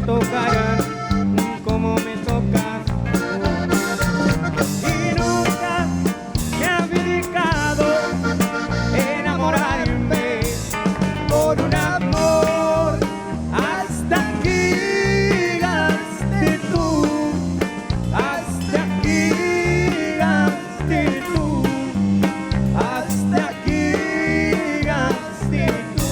tocarán como me tocas tú. Y nunca me has dedicado a enamorarme por un amor. Hasta aquí llegaste tú, hasta aquí llegaste tú, hasta aquí llegaste tú.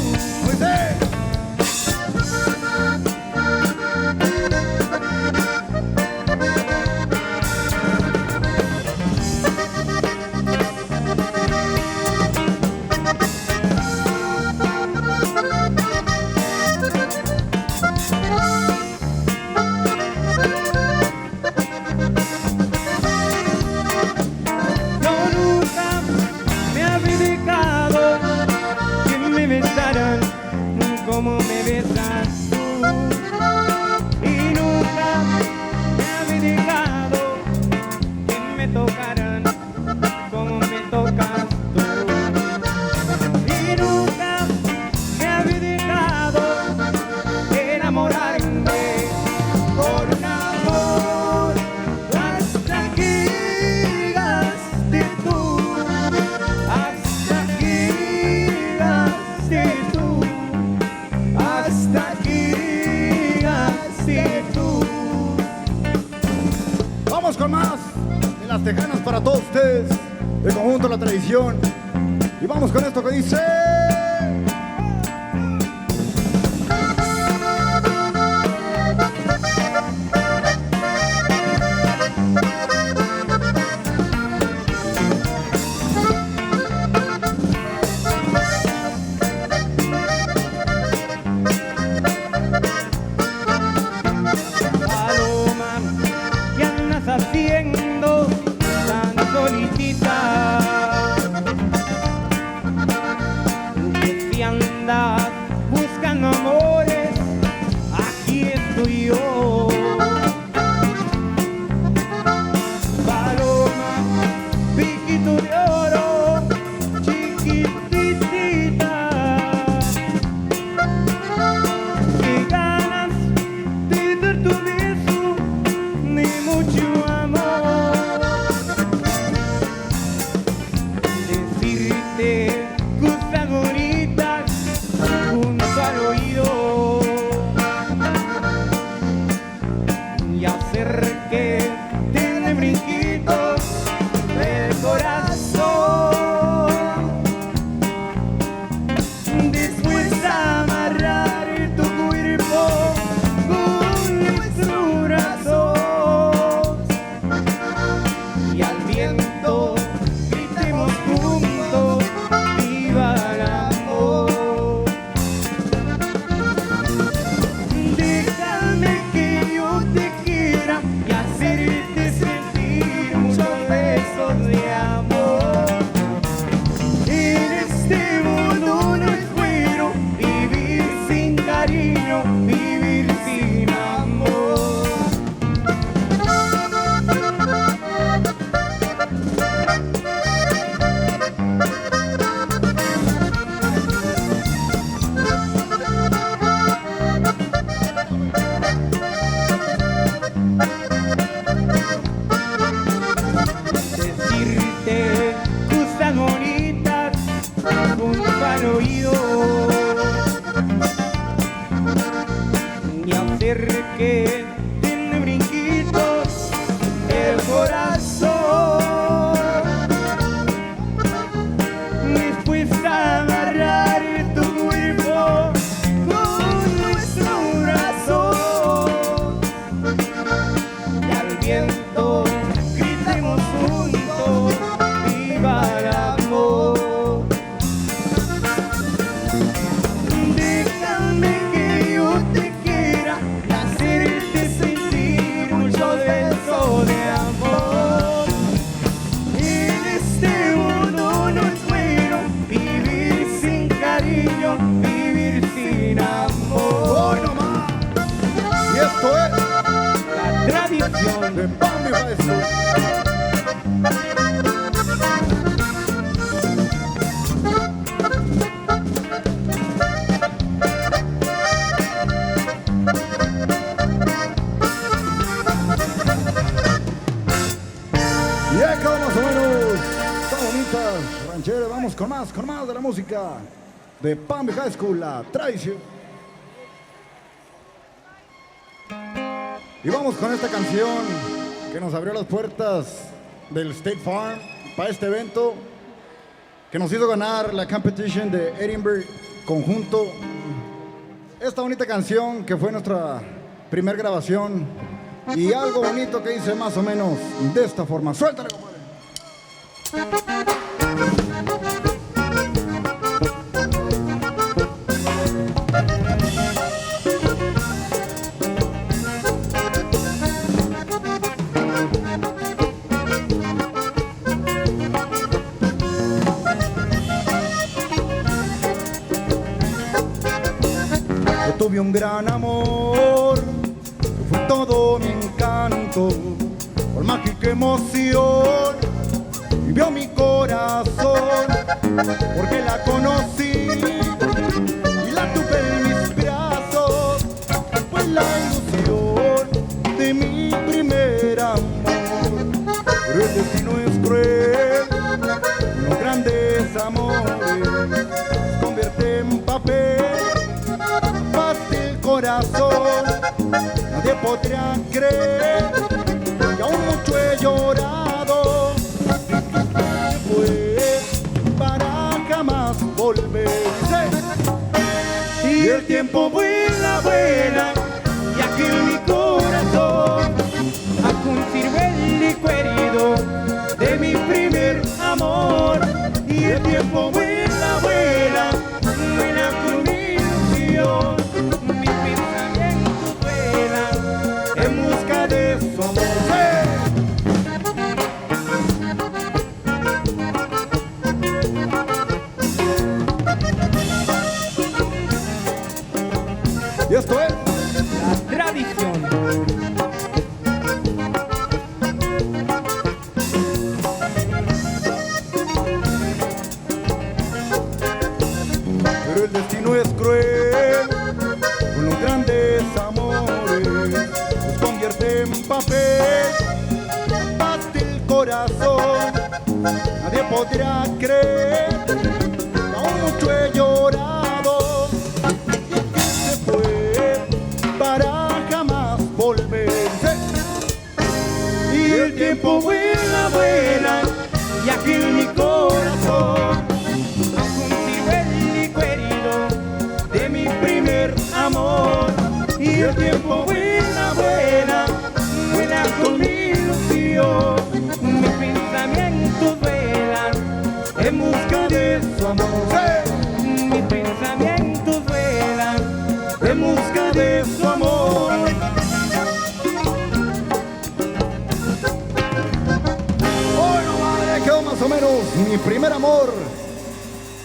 Como me besas tú, y nunca me has dedicado que me tocaran como me tocas tú, y nunca me has dedicado enamorarme por un amor. Hasta aquí llegaste tú, hasta aquí llegaste tú, hasta aquí llegaste tú. Vamos con más de las tejanas para todos ustedes, de conjunto La Tradición. Y vamos con esto que dice... Haciendo tan solitita, que si andas buscando amores, aquí estoy yo. Paloma, piquito de oro, chiquitita, qué ganas de dar tu beso, ni mucho cosas bonitas junto al oído y hacer que te dé brinquitos el corazón. Después amarrar tu cuerpo con nuestros brazos y al viento gritemos juntos. Viva el amor. Déjame que yo te quiera y hacerte sentir muchos besos de amor. En este mundo no es bueno vivir sin cariño, vivir sin amor. Decirte cosas bonitas junto al oído y hacer que te dé brinquitos el corazón. Después agarrar tu cuerpo con nuestro brazo y al viento gritemos juntos, viva el amor. Déjame que yo te quiera y hacerte sentir mucho beso de amor. En este mundo no es bueno vivir sin cariño, vivir sin amor. ¡Hoy no más! Y esto es... La tradición de pan, mi maestro. rancheras. Vamos con más de la música de Palm Beach High School, la tradición. Y vamos con esta canción que nos abrió las puertas del State Farm para este evento, que nos hizo ganar la competition de Edinburgh conjunto. Esta bonita canción que fue nuestra primer grabación, y algo bonito que dice más o menos de esta forma. Suéltale, compadre. Yo tuve un gran amor, que fue todo mi encanto, por mágica emoción vivió mi corazón, porque la conocí y la tuve en mis brazos, fue la ilusión de mi primer amor. Pero el destino es cruel, los grandes amores se convierte en papel, parte el corazón, nadie podría creer, y aún mucho he llorado, para jamás volver. Y el tiempo vuela, vuela, y aquí en mi corazón aún sirve el recuerdo de mi primer amor. Y el tiempo vuela, vuela, vuela con mi ilusión, mis pensamientos vuelan en busca de su amor. Y esto es La tradición. pero el destino es cruel, con los grandes amores los convierte en papel, parte el corazón, nadie podrá creer, aún mucho he llorado, y que se fue para jamás volver. Y el tiempo vuela, vuela, y aquí en mi corazón aún sirve el recuerdo de mi primer amor. Y el tiempo vuela, vuela, vuela con mi ilusión, mis pensamientos vuelan en busca de su amor. Mis pensamientos vuelan en busca de su amor. Bueno, madre, quedó más o menos mi primer amor.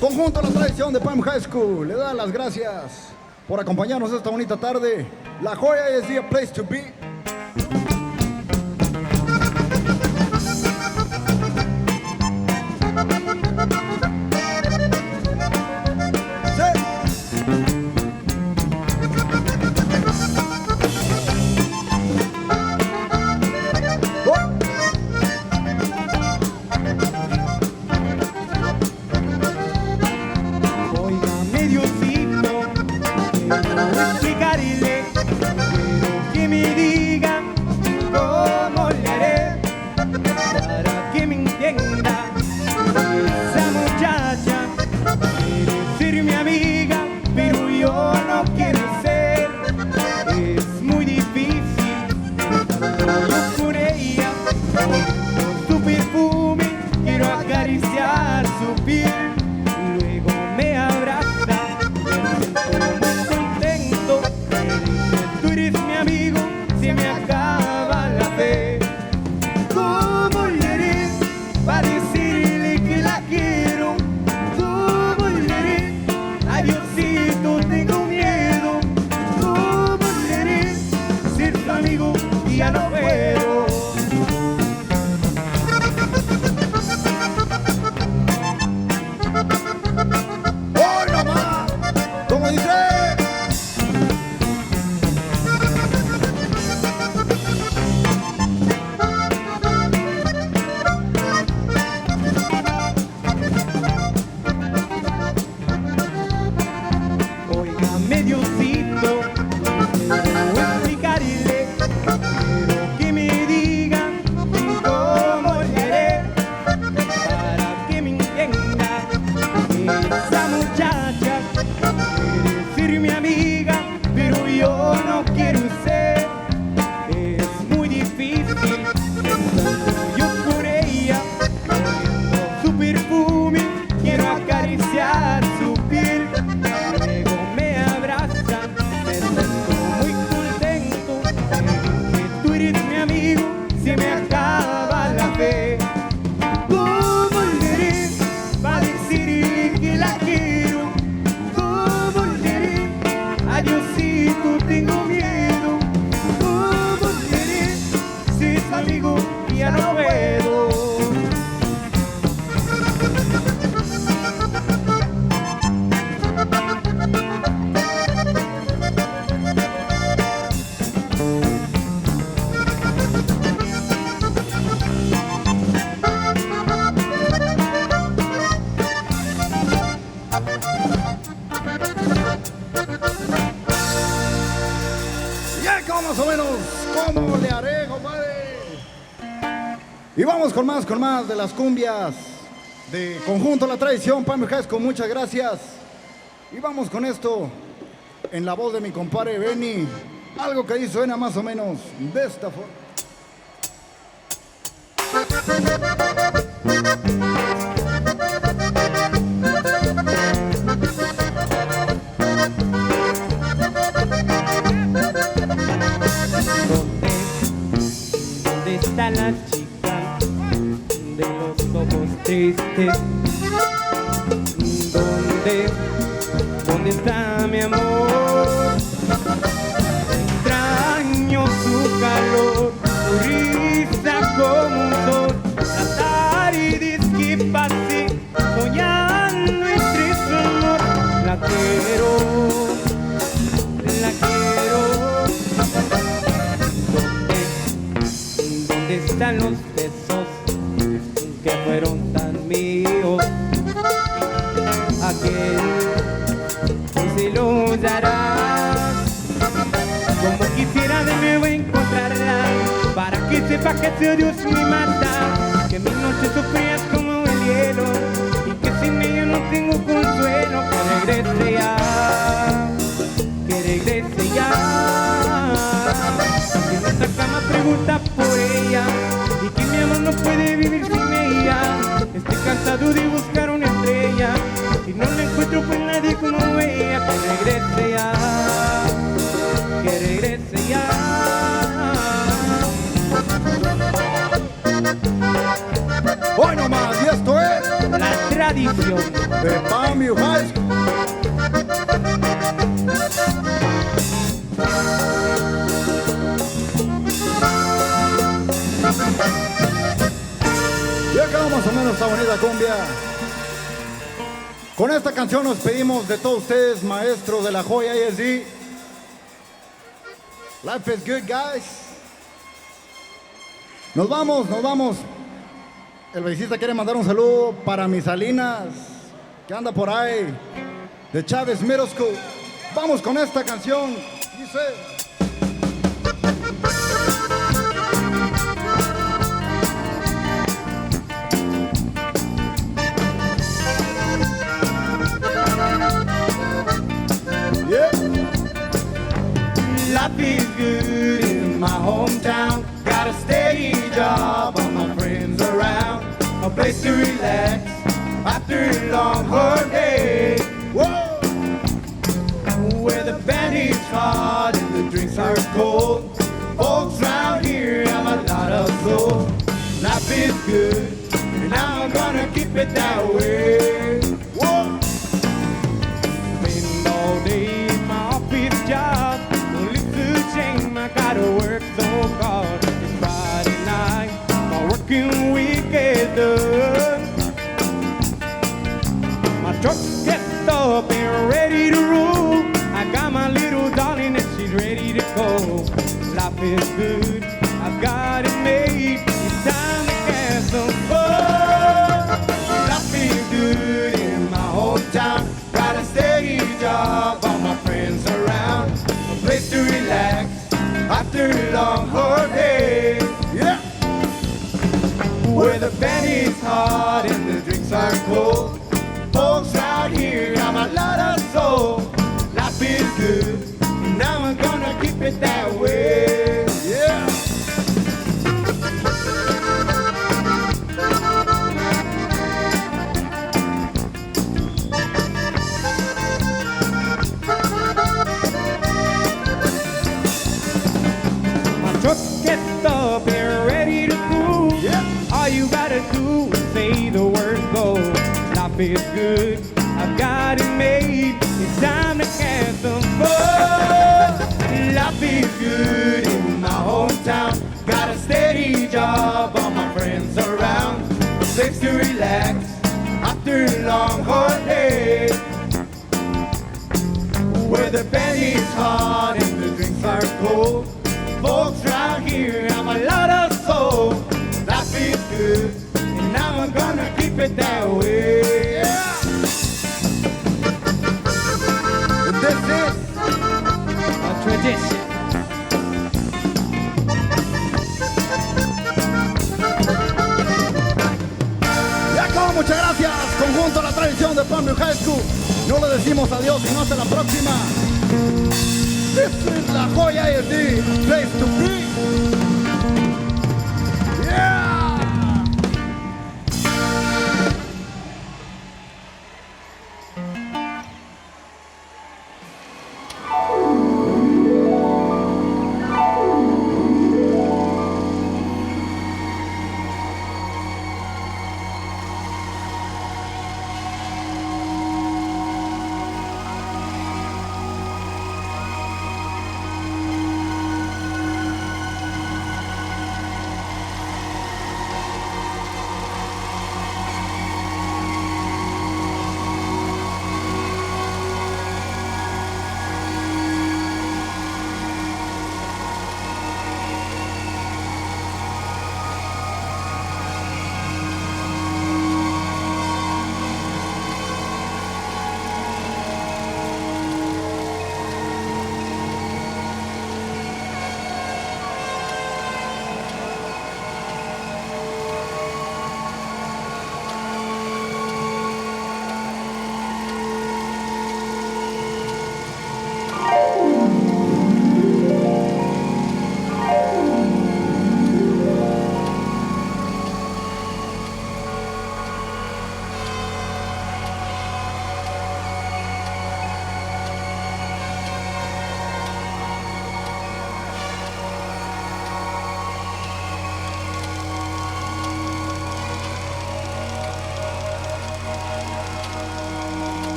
Conjunto a la tradición de Palm High School le da las gracias por acompañarnos esta bonita tarde. La Joya ISD, a place to be. Óigame, Diosito, quiero explicarle, quiero que me diga cómo le haré para que me entienda. Esa muchacha quiere ser mi amiga, pero yo no quiero ser. Es muy difícil, yo con ella, con su perfume, quiero acariciar su piel. Luego me abraza, me siento muy contento, me yo no quiero ser. Es muy difícil pensando yo por ella, oliendo su perfume, quiero acariciar su piel. Luego me abrazan, me siento muy contento. Me dice, tú eres mi amigo, se me acaba la fe. ¿Cómo le haré para decirle que la quiero? ¿Cómo le haré? Adiosito, tengo miedo. ¿Cómo le haré? Si es amigo, ya no puedo. Ya, como más o menos, ¿cómo le haré, compadre? Y vamos con más de las cumbias de Conjunto La Tradición, Palm Jasco, muchas gracias. Y vamos con esto en la voz de mi compadre Benny, algo que ahí suena más o menos de esta forma. ¿Dónde está la chica de los ojos tristes? ¿Dónde está mi amor? Extraño su calor, su risa como un sol. La tarde que pasé soñando entre su amor. La quiero. ¿Dónde están los besos que fueron tan míos? Aquel hoy se lo darás. Como quisiera de nuevo encontrarla, para que sepa que ese Dios me mata, que mis noches son frías como el hielo y que sin ella no tengo consuelo. Que regrese ya, que regrese ya. Que en nuestra cama pregunta por ella y que mi amor no puede vivir sin ella. Estoy cansado de buscar una estrella y no la encuentro pues nadie como ella. Que regrese ya, que regrese ya. Hoy nomás, y esto es La Tradición de Palm Jasco. Y acabamos más o menos esta bonita cumbia. Con esta canción nos pedimos de todos ustedes, maestros de la Joya ISD. Life is good, guys. Nos vamos. El bassista quiere mandar un saludo para mis Salinas, que anda por ahí, de Chávez Middle School. Vamos con esta canción. Dice... Yeah. Life is good in my hometown. Got a steady job, all my friends around. A place to relax after a long hard day. Whoa. Where the band is hot and the drinks are cold. Folks round here have a lot of soul. Life is good and I'm gonna keep it that way. Whoa. Spend all day in my office job. Only to shame I gotta work so hard. It's Friday night, my working week is done. My truck gets up and ready to roll. I got my little darling and she's ready to go. Life is good, I've got it made. It's time to get some fun. Life is good in my hometown. Got a steady job, all my friends around. A place to relax after a long hard day. Yeah. Where the band is hot and the drinks are cold. Folks out here have a lot of soul. Life is good, now I'm gonna it that way. Yeah. My truck gets up and ready to move. Yeah. All you gotta do is say the word go. Life is good, I've got it made. It's time to have some fun. Life is good in my hometown. Got a steady job, all my friends around. A place to relax after a long hard day. Where the bed is hot and the drinks are cold. Folks right here have a lot of soul. Life is good, and I'm gonna keep it that way. Yeah. This is A tradition. Ya acabó, muchas gracias. Conjunto a la tradición de Palm Beach High School. No le decimos adiós, sino hasta la próxima. This is la Joya ISD, place to be. Yeah.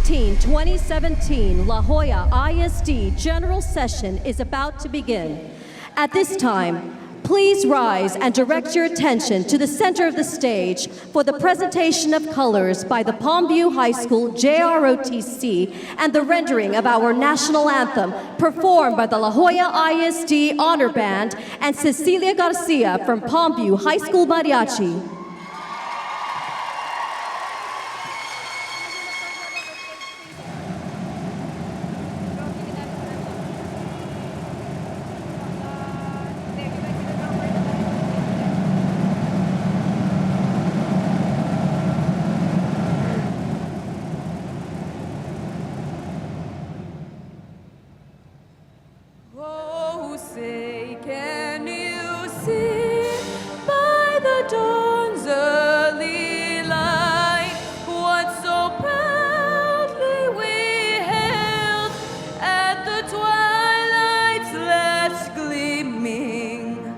2016-2017 La Joya ISD General Session is about to begin. At this time, please rise and direct your attention to the center of the stage for the presentation of colors by the Palmview High School JROTC and the rendering of our national anthem performed by the La Joya ISD Honor Band and Cecilia Garcia from Palmview High School Mariachi. Oh, say, can you see by the dawn's early light what so proudly we hailed at the twilight's last gleaming,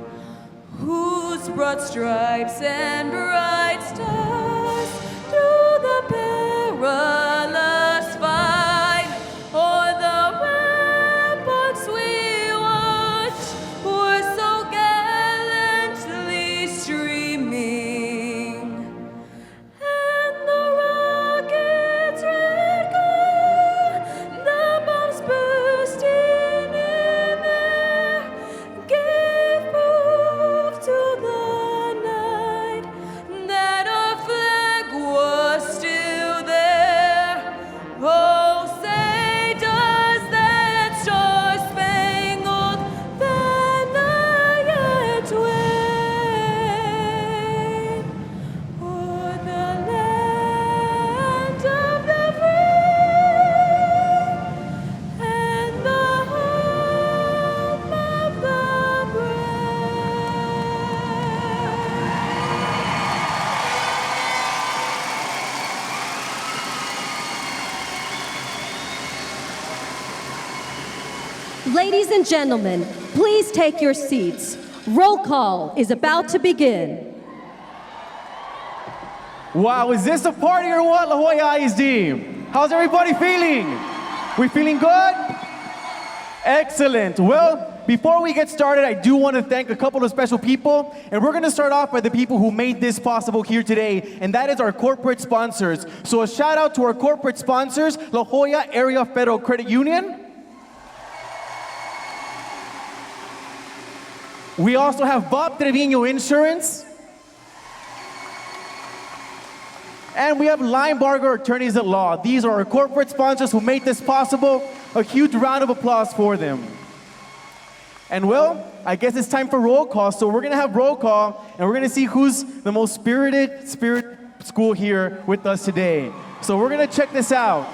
whose broad stripes and bright stars through the perilous fight o'er the ramparts we watched were so gallantly streaming, and the rocket's red glare, the bombs bursting in air, gave proof to the night that our flag was still there. Oh, say, does that star-spangled banner yet wave o'er the land of the free and the home of the brave? Ladies and gentlemen, please take your seats. Roll call is about to begin. Wow, is this a party or what, La Joya ISD? How's everybody feeling? We feeling good? Excellent. Well, before we get started, I do want to thank a couple of special people, and we're going to start off by the people who made this possible here today, and that is our corporate sponsors. So a shout out to our corporate sponsors, La Joya Area Federal Credit Union. We also have Bob Trevino Insurance. And we have Linebarger Attorneys at Law. These are our corporate sponsors who made this possible. A huge round of applause for them. And well, I guess it's time for roll call. So we're gonna have roll call, and we're gonna see who's the most spirited school here with us today. So we're gonna check this out.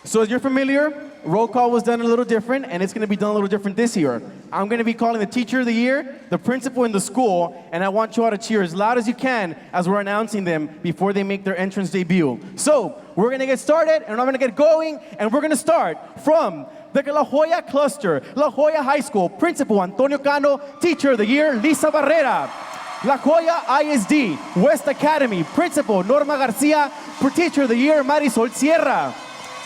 So as you're familiar, roll call was done a little different, and it's going to be done a little different this year. I'm going to be calling the teacher of the year, the principal in the school, and I want you all to cheer as loud as you can as we're announcing them before they make their entrance debut. So we're going to get started, and I'm going to get going, and we're going to start from the La Joya Cluster, La Joya High School, Principal Antonio Cano, Teacher of the Year, Lisa Barrera. La Joya ISD, West Academy, Principal Norma Garcia, Teacher of the Year, Marisol Sierra.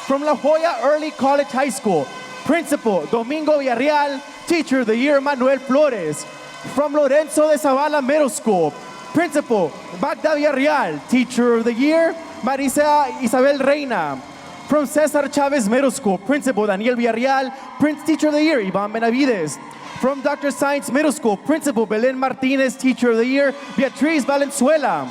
From La Joya Early College High School, Principal Domingo Villarreal, Teacher of the Year, Manuel Flores. From Lorenzo de Zavala Middle School, Principal Magda Villarreal, Teacher of the Year, Marisa Isabel Reina. From Cesar Chavez Middle School, Principal Daniel Villarreal, Teacher of the Year, Iván Benavides. From Dr. Science Middle School, Principal Belén Martinez, Teacher of the Year, Beatriz Valenzuela.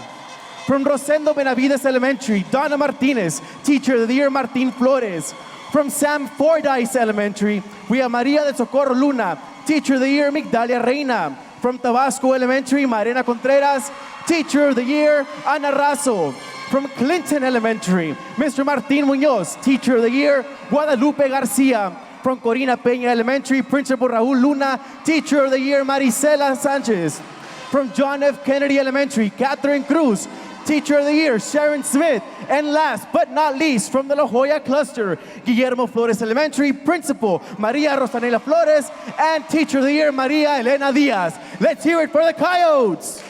From Rosendo Benavides Elementary, Donna Martinez, Teacher of the Year, Martín Flores. From Sam Fordyce Elementary, we have Maria de Socorro Luna, Teacher of the Year, Migdalia Reina. From Tabasco Elementary, Marina Contreras, Teacher of the Year, Ana Razo. From Clinton Elementary, Mr. Martín Muñoz, Teacher of the Year, Guadalupe Garcia. From Corina Peña Elementary, Principal Raúl Luna, Teacher of the Year, Marisela Sanchez. From John F. Kennedy Elementary, Catherine Cruz, Teacher of the Year, Sharon Smith. And last but not least, from the La Joya Cluster, Guillermo Flores Elementary, Principal Maria Rosanela Flores, and Teacher of the Year, Maria Elena Diaz. Let's hear it for the Coyotes.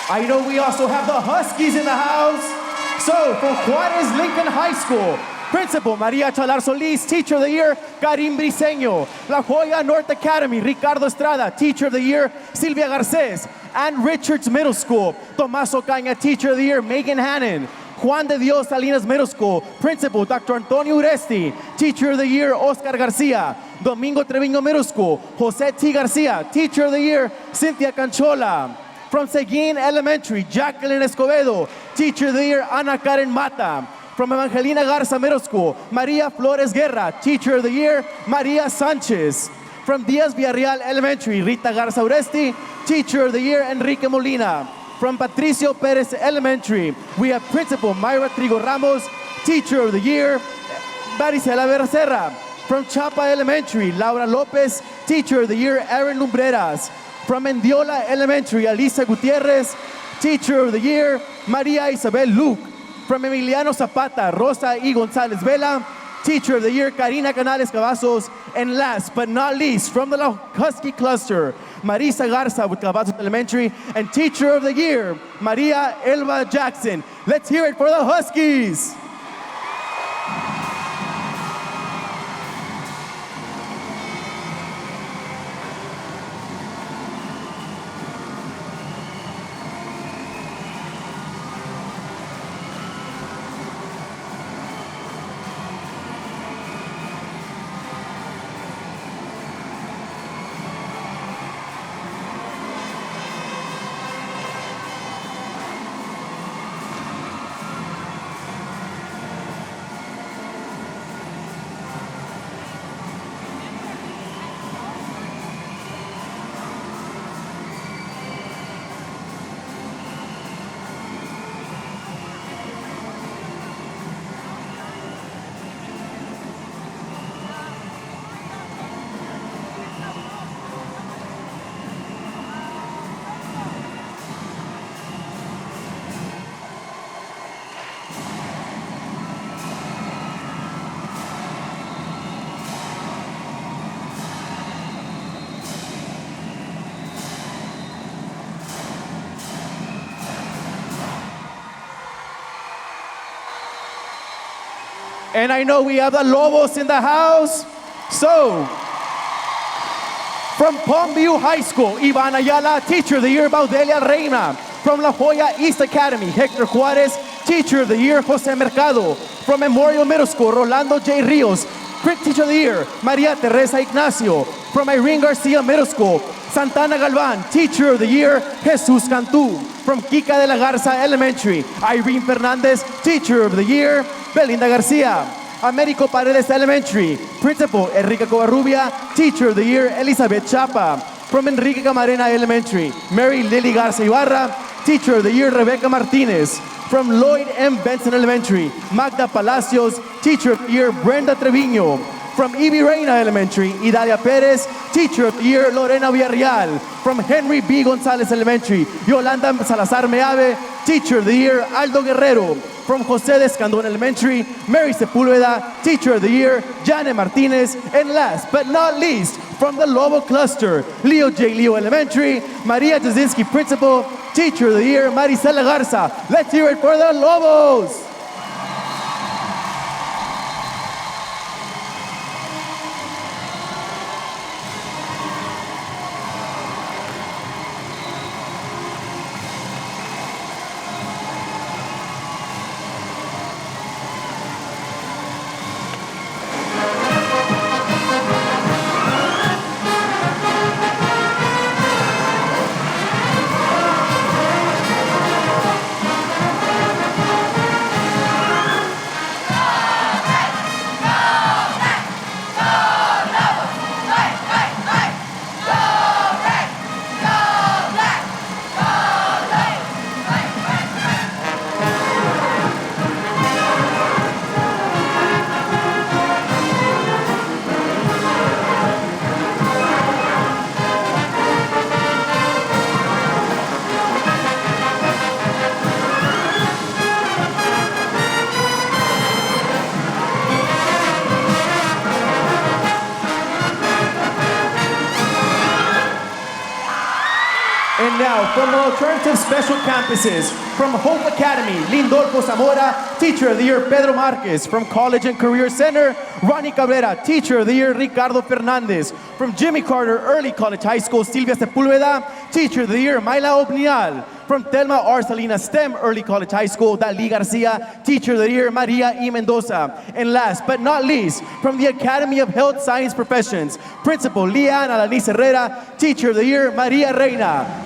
I know we also have the Huskies in the house. So, from Juarez Lincoln High School, Principal Maria Chalar Solis, Teacher of the Year, Karim Briseño. La Joya North Academy, Ricardo Estrada, Teacher of the Year, Silvia Garces. And Richards Middle School, Tomás Ocaña, Teacher of the Year, Megan Hannon. Juan de Dios Salinas Middle School, Principal Dr. Antonio Uresti, Teacher of the Year, Oscar Garcia. Domingo Treviño Middle School, Jose T. Garcia, Teacher of the Year, Cynthia Canchola. From Seguin Elementary, Jacqueline Escobedo, Teacher of the Year, Ana Karen Mata. From Evangelina Garza Middle School, Maria Flores Guerra, Teacher of the Year, Maria Sanchez. From Diaz Villarreal Elementary, Rita Garza Uresti, Teacher of the Year, Enrique Molina. From Patricio Perez Elementary, we have Principal Myra Trigo Ramos, Teacher of the Year, Maricela Becerra. From Chapa Elementary, Laura Lopez, Teacher of the Year, Aaron Lumbreras. From Mendiola Elementary, Alisa Gutierrez, Teacher of the Year, Maria Isabel Luke. From Emiliano Zapata, Rosa E. González Vela, Teacher of the Year, Karina Canales Cavazos. And last but not least, from the Husky Cluster, Marisa Garza with Cavazos Elementary, and Teacher of the Year, Maria Elba Jackson. Let's hear it for the Huskies. And I know we have the Lobos in the house. So, from Palmview High School, Ivan Ayala, Teacher of the Year, Baudelia Reina. From La Joya East Academy, Hector Juarez, Teacher of the Year, Jose Mercado. From Memorial Middle School, Rolando J. Rios, Teacher of the Year, Maria Teresa Ignacio. From Irene Garcia Middle School, Santana Galvan, Teacher of the Year, Jesus Cantú. From Kika de la Garza Elementary, Irene Fernandez, Teacher of the Year, Belinda Garcia. Américo Paredes Elementary, Principal Enrique Covarrubia, Teacher of the Year, Elizabeth Chapa. From Enrique Camarena Elementary, Mary Lily Garza Ibarra, Teacher of the Year, Rebecca Martinez. From Lloyd M. Benson Elementary, Magda Palacios, Teacher of the Year, Brenda Treviño. From E.B. Reina Elementary, Idalia Perez, Teacher of the Year, Lorena Villarreal. From Henry B. González Elementary, Yolanda Salazar Meave, Teacher of the Year, Aldo Guerrero. From José de Escandón Elementary, Mary Sepúlveda, Teacher of the Year, Janet Martinez. And last but not least, from the Lobo Cluster, Leo J. Leo Elementary, Maria Jasinski Principal, Teacher of the Year, Maricela Garza. Let's hear it for the Lobos. And now, from our alternative special campuses, from Hope Academy, Lindolfo Zamora, Teacher of the Year, Pedro Marquez. From College and Career Center, Ronnie Cabrera, Teacher of the Year, Ricardo Fernandez. From Jimmy Carter Early College High School, Silvia Sepúlveda, Teacher of the Year, Mayla Obnial. From Telma R. Salinas STEM Early College High School, Dali Garcia, Teacher of the Year, Maria E. Mendoza. And last but not least, from the Academy of Health Science Professions, Principal Lian Alanis Herrera, Teacher of the Year, Maria Reina.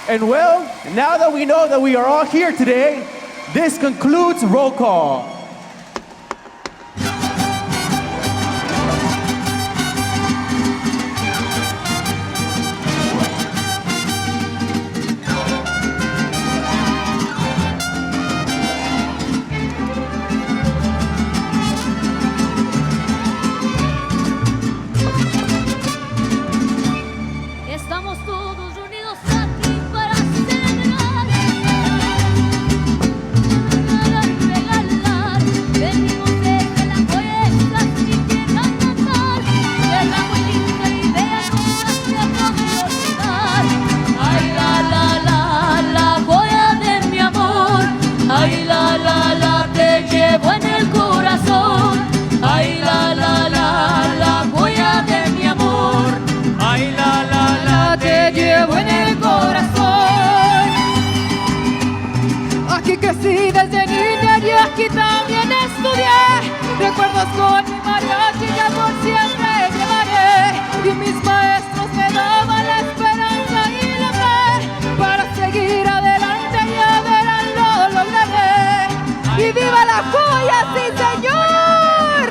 And well, now that we know that we are all here today, this concludes roll call. Estamos todos reunidos aquí para celebrar, regalar. Venimos desde la puerta sin querer cantar. Es la muy linda idea, no se puede olvidar. Ay, la joya de mi amor. Ay, la, te llevo en el corazón. Ay, la joya de mi amor. Ay, la, te llevo en el corazón. Aquí crecí desde niña y aquí también estudié. Recuerdos con mi mariachi que por siempre llevaré. Y mis maestros me daban la esperanza y la fe para seguir adelante y a verán lo lograré. ¡Y viva la joya, sí señor!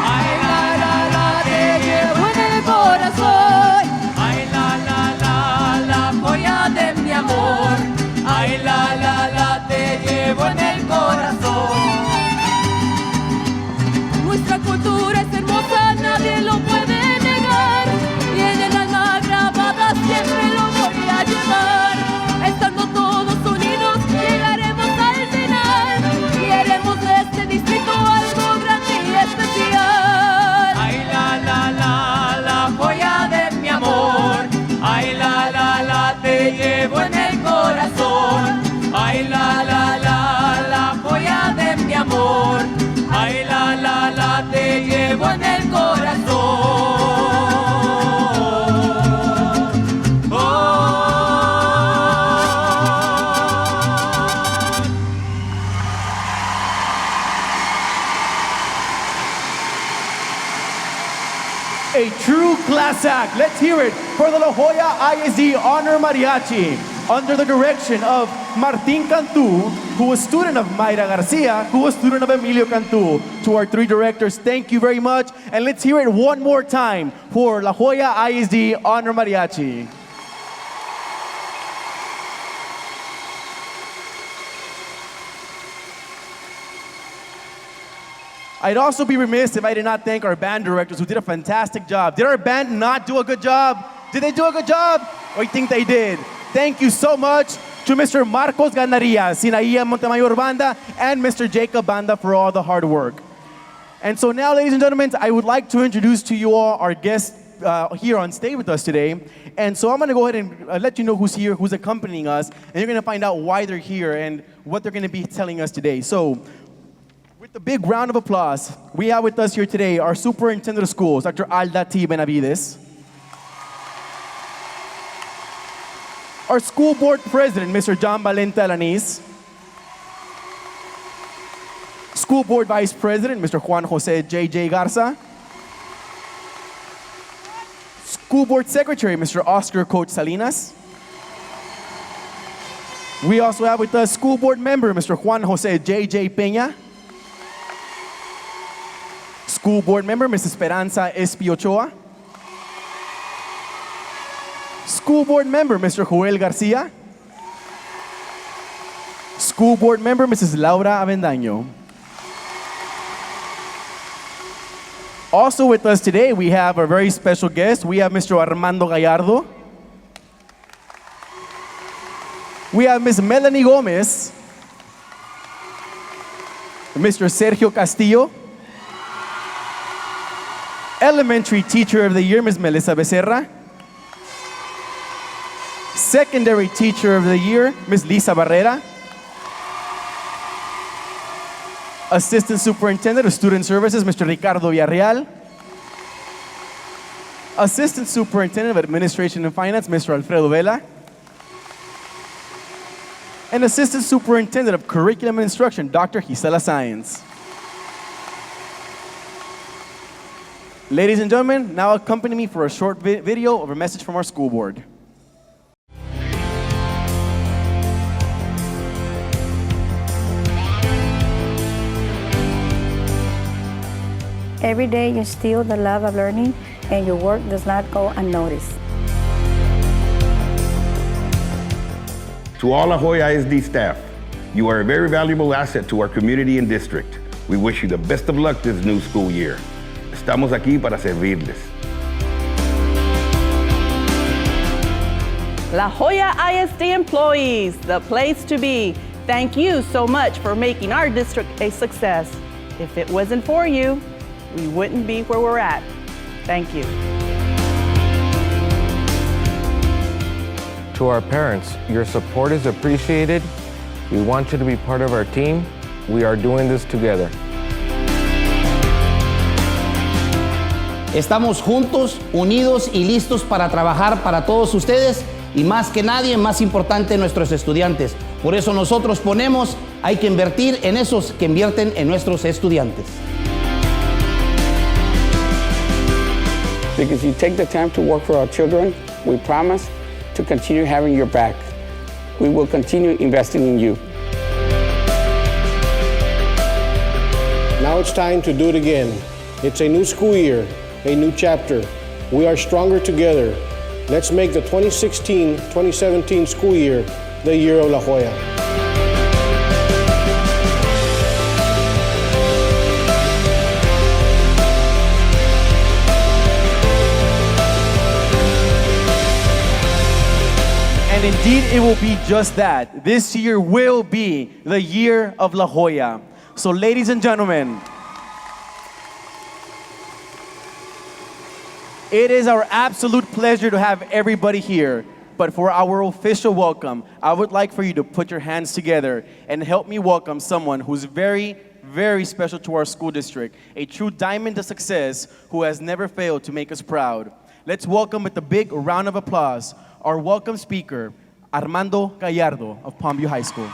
Ay, la, te llevo en el corazón. Ay, la joya de mi amor. Ay, la, te llevo en el corazón. Nuestra cultura es hermosa, nadie lo puede negar. Y en el alma grabada siempre lo voy a llevar. Estando todos unidos, llegaremos al final. Y haremos de este distrito algo grande y especial. Ay, la joya de mi amor. Ay, la, te llevo en el corazón. Ay, la joya de mi amor. Ay, la, te llevo en el corazón. A true class act. Let's hear it for the La Joya ISD Honor Mariachi under the direction of Martín Cantú, who was student of Mayra Garcia, who was student of Emilio Cantú. To our three directors, thank you very much. And let's hear it one more time for La Joya ISD Honor Mariachi. I'd also be remiss if I did not thank our band directors who did a fantastic job. Did our band not do a good job? Did they do a good job? I think they did. Thank you so much to Mr. Marcos Ganaria, Sinaia Montemayor Banda, and Mr. Jacob Banda for all the hard work. And so now, ladies and gentlemen, I would like to introduce to you all our guests here on stage with us today. And so I'm going to go ahead and let you know who's here, who's accompanying us, and you're going to find out why they're here and what they're going to be telling us today. So, with a big round of applause, we have with us here today our Superintendent of Schools, Dr. Alda T. Benavides. Our School Board President, Mr. John Valente Alanis. School Board Vice President, Mr. Juan Jose J.J. Garza. School Board Secretary, Mr. Oscar Coach Salinas. We also have with us School Board Member, Mr. Juan Jose J.J. Peña. School Board Member, Ms. Esperanza Espiochoa. School Board Member, Mr. Joel Garcia. School Board Member, Mrs. Laura Avendaño. Also with us today, we have a very special guest. We have Mr. Armando Gallardo. We have Ms. Melanie Gomez. Mr. Sergio Castillo. Elementary Teacher of the Year, Ms. Melissa Becerra. Secondary Teacher of the Year, Ms. Lisa Barrera. Assistant Superintendent of Student Services, Mr. Ricardo Villarreal. Assistant Superintendent of Administration and Finance, Mr. Alfredo Vela. And Assistant Superintendent of Curriculum and Instruction, Dr. Gisela Sáenz. Ladies and gentlemen, now accompany me for a short video of a message from our school board. Every day you instill the love of learning and your work does not go unnoticed. To all La Joya ISD staff, you are a very valuable asset to our community and district. We wish you the best of luck this new school year. Estamos aquí para servirles. La Joya ISD employees, the place to be. Thank you so much for making our district a success. If it wasn't for you, we wouldn't be where we're at. Thank you. To our parents, your support is appreciated. We want you to be part of our team. We are doing this together. Estamos juntos, unidos y listos para trabajar para todos ustedes y más que nadie, más importante, nuestros estudiantes. Por eso nosotros ponemos, hay que invertir en esos que invierten en nuestros estudiantes. Because you take the time to work for our children, we promise to continue having your back. We will continue investing in you. Now it's time to do it again. It's a new school year, a new chapter. We are stronger together. Let's make the 2016-2017 school year the year of La Joya. And indeed, it will be just that. This year will be the year of La Joya. So ladies and gentlemen, it is our absolute pleasure to have everybody here. But for our official welcome, I would like for you to put your hands together and help me welcome someone who's very, very special to our school district, a true diamond of success who has never failed to make us proud. Let's welcome with a big round of applause our welcome speaker, Armando Gallardo of Palmview High School.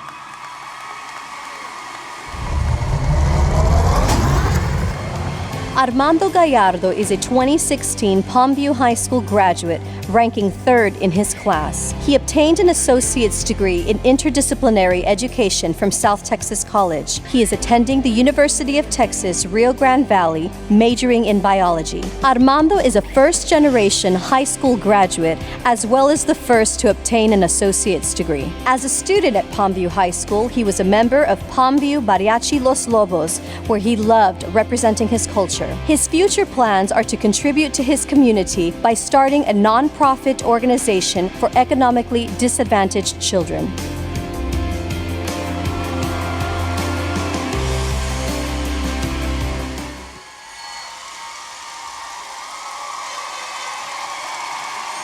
Armando Gallardo is a 2016 Palmview High School graduate, ranking 3rd in his class. He obtained an associate's degree in interdisciplinary education from South Texas College. He is attending the University of Texas, Rio Grande Valley, majoring in biology. Armando is a first-generation high school graduate, as well as the first to obtain an associate's degree. As a student at Palmview High School, he was a member of Palmview Mariachi Los Lobos, where he loved representing his culture. His future plans are to contribute to his community by starting a non-profit organization for economically disadvantaged children.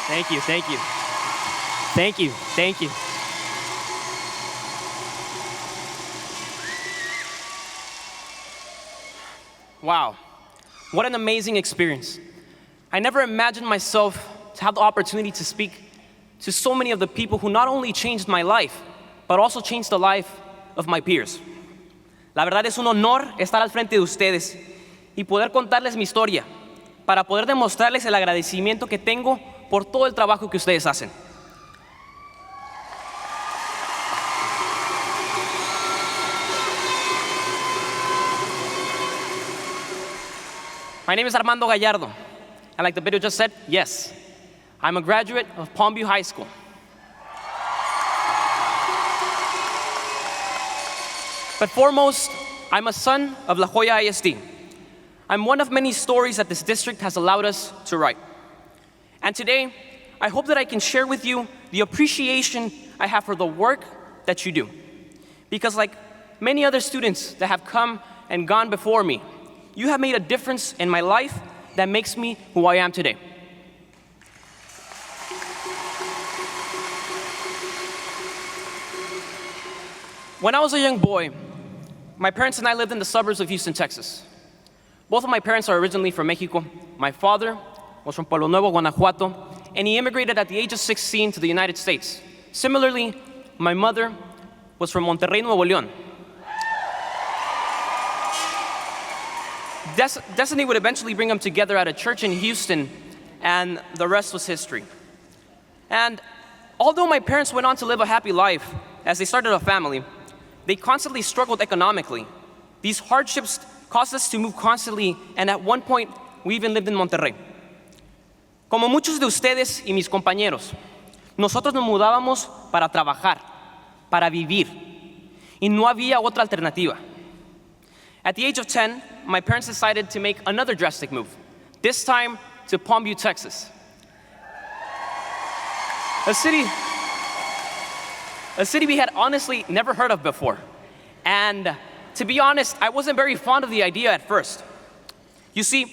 Thank you, thank you. Thank you, thank you. Wow. What an amazing experience. I never imagined myself to have the opportunity to speak to so many of the people who not only changed my life, but also changed the life of my peers. La verdad es un honor estar al frente de ustedes y poder contarles mi historia para poder demostrarles el agradecimiento que tengo por todo el trabajo que ustedes hacen. My name is Armando Gallardo, and like the video just said, yes, I'm a graduate of Palmview High School. But foremost, I'm a son of La Joya ISD. I'm one of many stories that this district has allowed us to write. And today, I hope that I can share with you the appreciation I have for the work that you do. Because like many other students that have come and gone before me, you have made a difference in my life that makes me who I am today. When I was a young boy, my parents and I lived in the suburbs of Houston, Texas. Both of my parents are originally from Mexico. My father was from Pueblo Nuevo, Guanajuato, and he immigrated at the age of 16 to the United States. Similarly, my mother was from Monterrey, Nuevo León. Destiny would eventually bring them together at a church in Houston, and the rest was history. And although my parents went on to live a happy life as they started a family, they constantly struggled economically. These hardships caused us to move constantly, and at one point, we even lived in Monterrey. Como muchos de ustedes y mis compañeros, nosotros nos mudábamos para trabajar, para vivir, y no había otra alternativa. At the age of 10, my parents decided to make another drastic move, this time to Palmview, Texas. A city we had honestly never heard of before. And to be honest, I wasn't very fond of the idea at first. You see,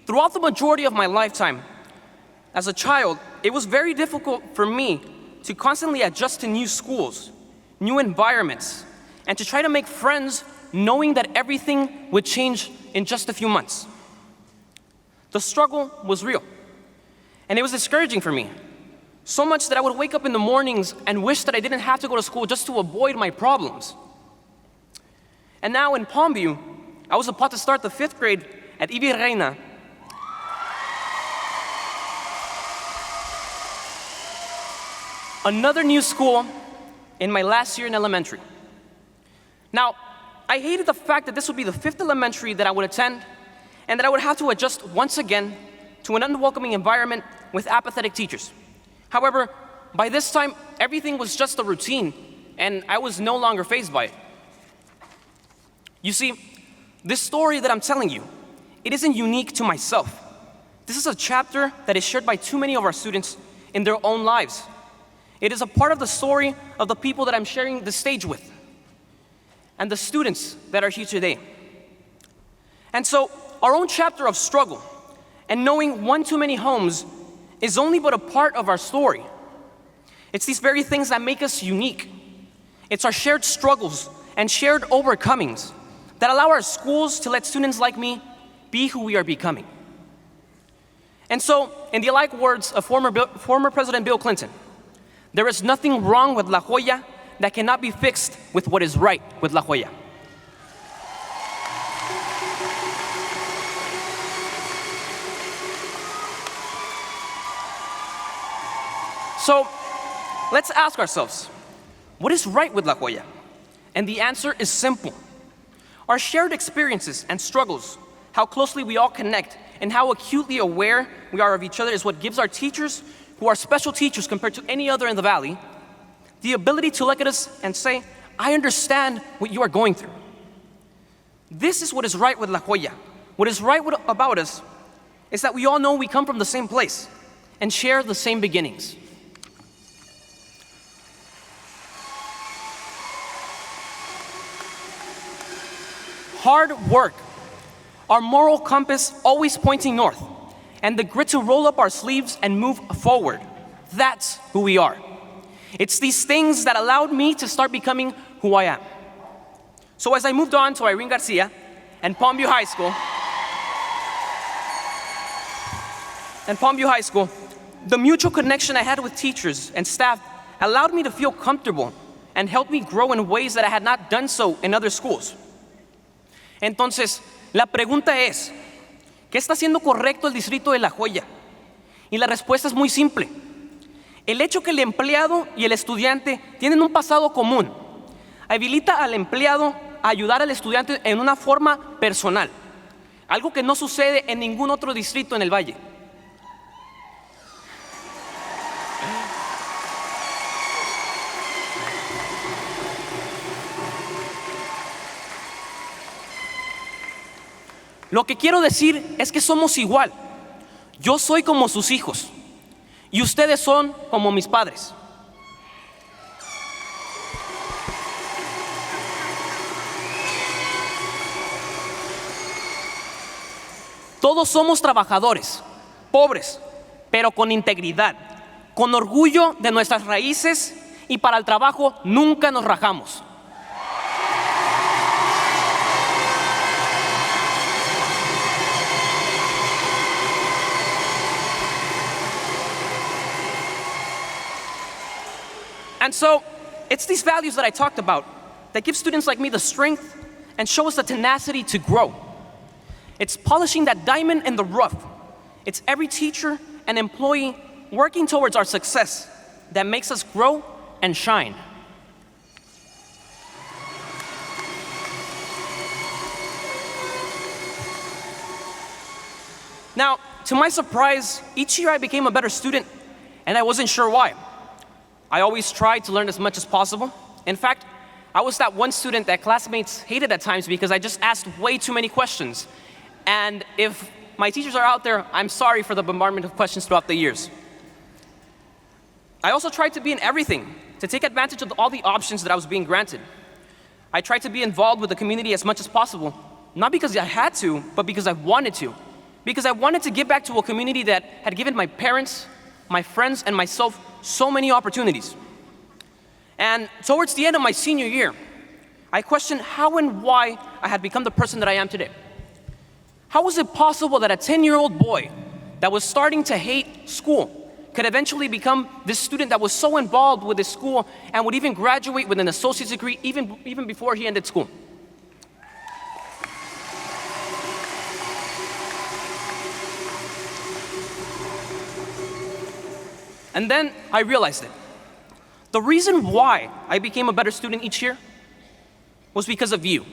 throughout the majority of my lifetime, as a child, it was very difficult for me to constantly adjust to new schools, new environments, and to try to make friends knowing that everything would change in just a few months. The struggle was real, and it was discouraging for me. So much that I would wake up in the mornings and wish that I didn't have to go to school just to avoid my problems. And now in Palmview, I was about to start the 5th grade at Ibi Reina. Another new school in my last year in elementary. Now, I hated the fact that this would be the 5th elementary that I would attend, and that I would have to adjust once again to an unwelcoming environment with apathetic teachers. However, by this time, everything was just a routine, and I was no longer fazed by it. You see, this story that I'm telling you, it isn't unique to myself. This is a chapter that is shared by too many of our students in their own lives. It is a part of the story of the people that I'm sharing the stage with, and the students that are here today. And so, our own chapter of struggle and knowing one too many homes is only but a part of our story. It's these very things that make us unique. It's our shared struggles and shared overcomings that allow our schools to let students like me be who we are becoming. And so, in the alike words of former President Bill Clinton, there is nothing wrong with La Joya that cannot be fixed with what is right with La Joya. So, let's ask ourselves, what is right with La Joya? And the answer is simple. Our shared experiences and struggles, how closely we all connect, and how acutely aware we are of each other is what gives our teachers, who are special teachers compared to any other in the Valley, the ability to look at us and say, I understand what you are going through. This is what is right with La Joya. What is right about us is that we all know we come from the same place and share the same beginnings. Hard work, our moral compass always pointing north, and the grit to roll up our sleeves and move forward. That's who we are. It's these things that allowed me to start becoming who I am. So as I moved on to Irene Garcia and Palmview High School, the mutual connection I had with teachers and staff allowed me to feel comfortable and helped me grow in ways that I had not done so in other schools. Entonces, la pregunta es, ¿qué está haciendo correcto el distrito de La Joya? Y la respuesta es muy simple. El hecho que el empleado y el estudiante tienen un pasado común habilita al empleado a ayudar al estudiante en una forma personal, algo que no sucede en ningún otro distrito en el Valle. Lo que quiero decir es que somos igual. Yo soy como sus hijos y ustedes son como mis padres. Todos somos trabajadores, pobres, pero con integridad, con orgullo de nuestras raíces y para el trabajo nunca nos rajamos. And so, it's these values that I talked about that give students like me the strength and show us the tenacity to grow. It's polishing that diamond in the rough. It's every teacher and employee working towards our success that makes us grow and shine. Now, to my surprise, each year I became a better student, and I wasn't sure why. I always tried to learn as much as possible. In fact, I was that one student that classmates hated at times because I just asked way too many questions. And if my teachers are out there, I'm sorry for the bombardment of questions throughout the years. I also tried to be in everything, to take advantage of all the options that I was being granted. I tried to be involved with the community as much as possible, not because I had to, but because I wanted to. Because I wanted to give back to a community that had given my parents, my friends, and myself so many opportunities. And towards the end of my senior year, I questioned how and why I had become the person that I am today. How was it possible that a 10-year-old boy that was starting to hate school could eventually become this student that was so involved with his school and would even graduate with an associate's degree even before he ended school? And then I realized it. The reason why I became a better student each year was because of you.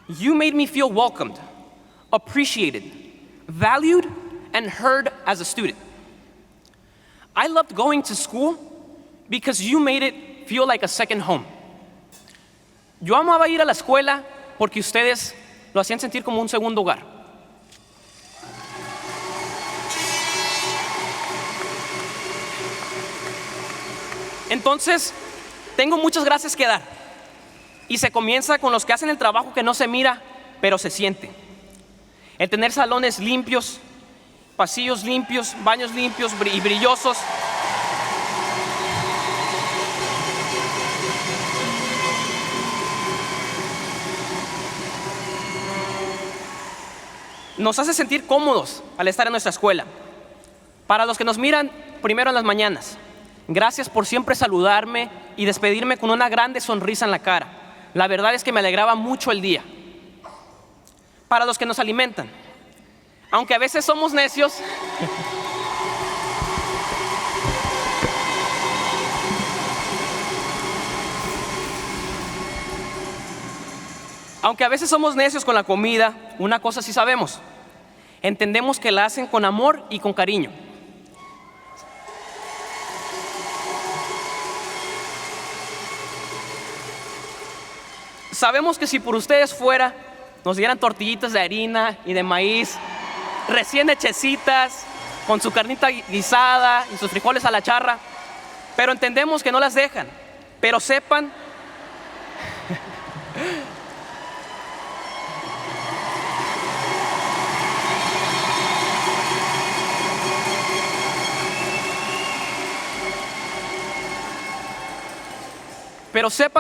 You made me feel welcomed, appreciated, valued, and heard as a student. I loved going to school because you made it feel like a second home. Yo amaba ir a la escuela porque ustedes lo hacían sentir como un segundo hogar. Entonces, tengo muchas gracias que dar. Y se comienza con los que hacen el trabajo que no se mira, pero se siente. El tener salones limpios, pasillos limpios, baños limpios y brillosos. Nos hace sentir cómodos al estar en nuestra escuela. Para los que nos miran primero en las mañanas, gracias por siempre saludarme y despedirme con una grande sonrisa en la cara. La verdad es que me alegraba mucho el día. Para los que nos alimentan, aunque a veces somos necios, con la comida, una cosa sí sabemos. Entendemos que la hacen con amor y con cariño. Sabemos que si por ustedes fuera, nos dieran tortillitas de harina y de maíz, recién hechecitas, con su carnita guisada y sus frijoles a la charra, pero entendemos que no las dejan. Pero sepan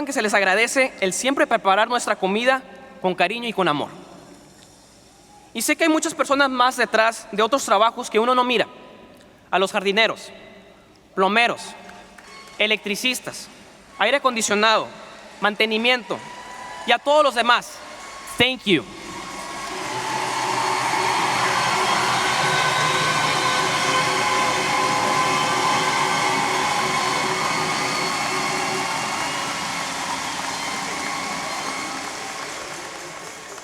que se les agradece el siempre preparar nuestra comida con cariño y con amor. Y sé que hay muchas personas más detrás de otros trabajos que uno no mira. A los jardineros, plomeros, electricistas, aire acondicionado, mantenimiento y a todos los demás. Thank you.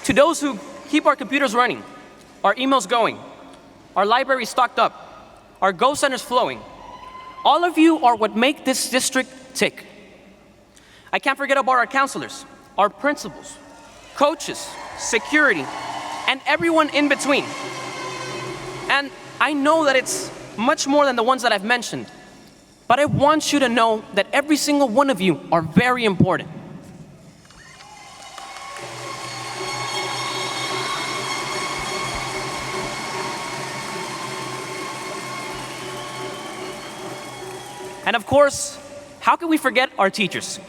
To those who keep our computers running, our emails going, our library stocked up, our Go centers flowing, all of you are what make this district tick. I can't forget about our counselors, our principals, coaches, security, and everyone in between. And I know that it's much more than the ones that I've mentioned, but I want you to know that every single one of you are very important. And of course, how can we forget our teachers?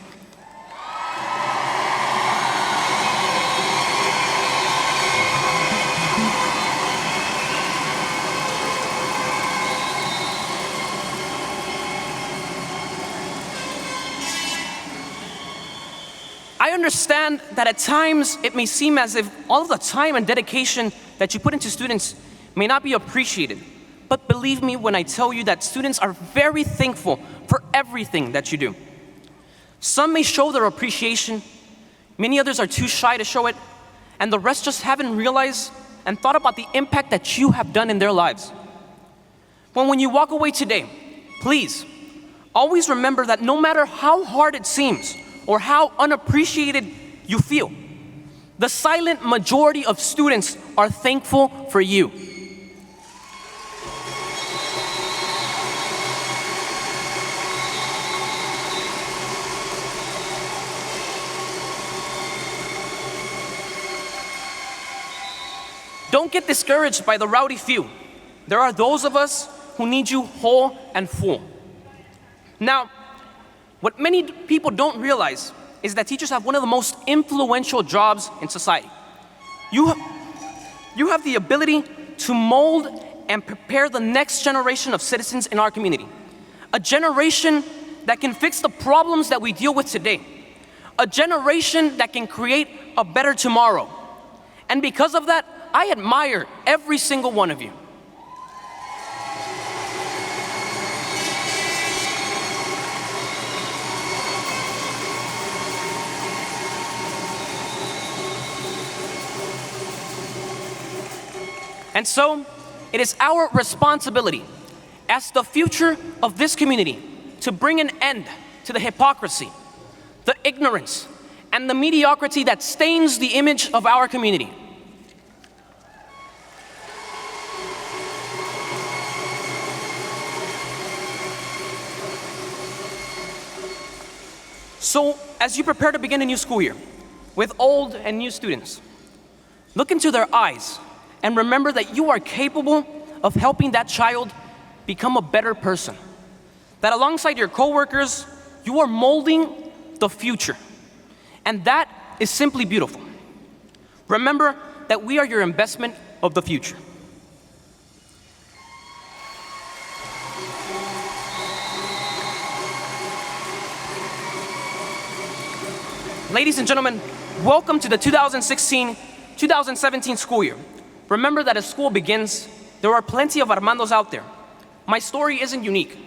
I understand that at times it may seem as if all of the time and dedication that you put into students may not be appreciated. But believe me when I tell you that students are very thankful for everything that you do. Some may show their appreciation, many others are too shy to show it, and the rest just haven't realized and thought about the impact that you have done in their lives. But when you walk away today, please, always remember that no matter how hard it seems or how unappreciated you feel, the silent majority of students are thankful for you. Don't get discouraged by the rowdy few. There are those of us who need you whole and full. Now, what many people don't realize is that teachers have one of the most influential jobs in society. You have the ability to mold and prepare the next generation of citizens in our community. A generation that can fix the problems that we deal with today. A generation that can create a better tomorrow. And because of that, I admire every single one of you. And so, it is our responsibility as the future of this community to bring an end to the hypocrisy, the ignorance, and the mediocrity that stains the image of our community. So, as you prepare to begin a new school year with old and new students, look into their eyes and remember that you are capable of helping that child become a better person. That alongside your coworkers, you are molding the future. And that is simply beautiful. Remember that we are your investment of the future. Ladies and gentlemen, welcome to the 2016-2017 school year. Remember that as school begins, there are plenty of Armandos out there. My story isn't unique.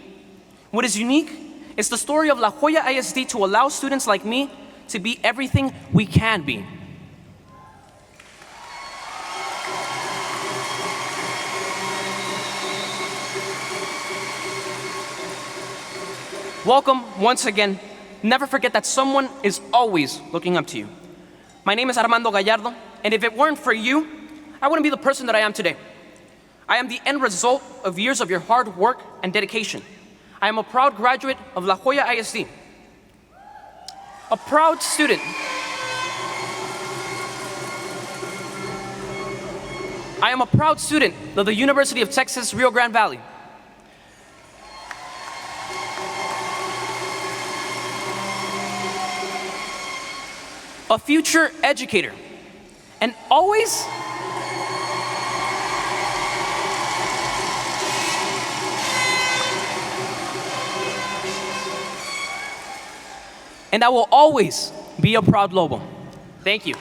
What is unique is the story of La Joya ISD to allow students like me to be everything we can be. Welcome once again. Never forget that someone is always looking up to you. My name is Armando Gallardo, and if it weren't for you, I wouldn't be the person that I am today. I am the end result of years of your hard work and dedication. I am a proud graduate of La Joya ISD. A proud student. I am a proud student of the University of Texas, Rio Grande Valley. A future educator, and always and I will always be a proud Lobo. Thank you.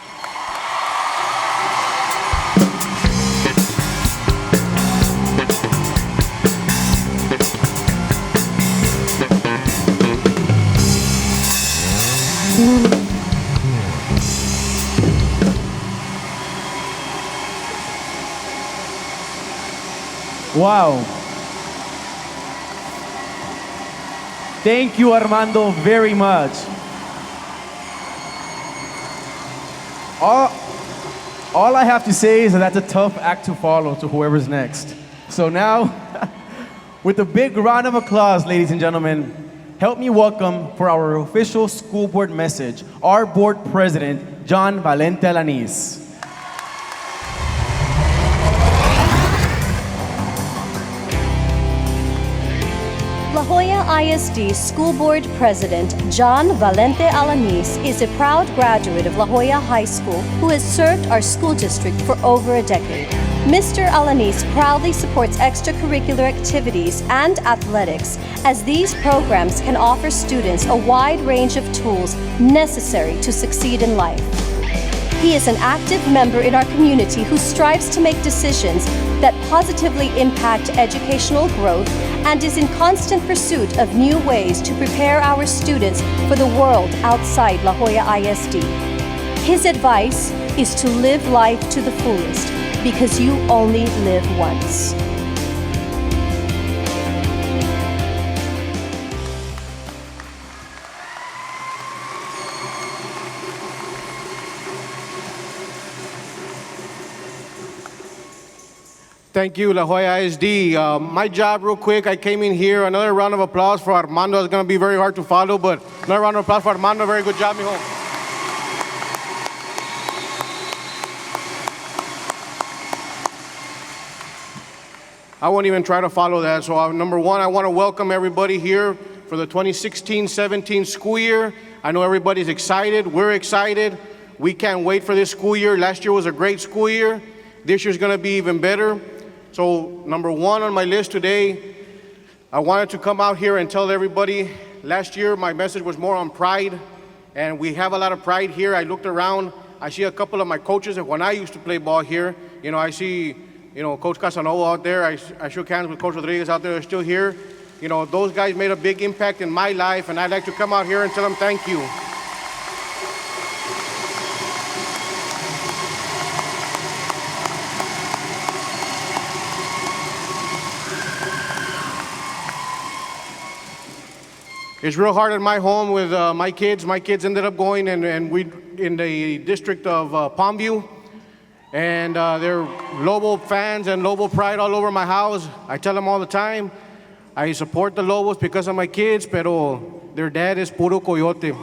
Wow. Thank you, Armando, very much. All I have to say is that that's a tough act to follow to whoever's next. So now, with a big round of applause, ladies and gentlemen, help me welcome for our official school board message, our board president, John Valente Alanis. La Joya ISD School Board President John Valente Alanis is a proud graduate of La Joya High School who has served our school district for over a decade. Mr. Alanis proudly supports extracurricular activities and athletics, as these programs can offer students a wide range of tools necessary to succeed in life. He is an active member in our community who strives to make decisions that positively impact educational growth and is in constant pursuit of new ways to prepare our students for the world outside La Joya ISD. His advice is to live life to the fullest, because you only live once. Thank you, La Joya ISD. My job, real quick, I came in here. Another round of applause for Armando. It's going to be very hard to follow, but another round of applause for Armando. Very good job, mijo. I won't even try to follow that. So, number one, I want to welcome everybody here for the 2016-17 school year. I know everybody's excited. We're excited. We can't wait for this school year. Last year was a great school year. This year's going to be even better. So, number one on my list today, I wanted to come out here and tell everybody, last year my message was more on pride, and we have a lot of pride here. I looked around, I see a couple of my coaches that when I used to play ball here, I see, Coach Casanova out there, I shook hands with Coach Rodriguez out there, they're still here. Those guys made a big impact in my life, and I'd like to come out here and tell them thank you. It's real hard at my home with my kids. My kids ended up going and we in the district of Palmview, and they're Lobo fans and Lobo pride all over my house. I tell them all the time, I support the Lobos because of my kids, pero their dad is puro coyote.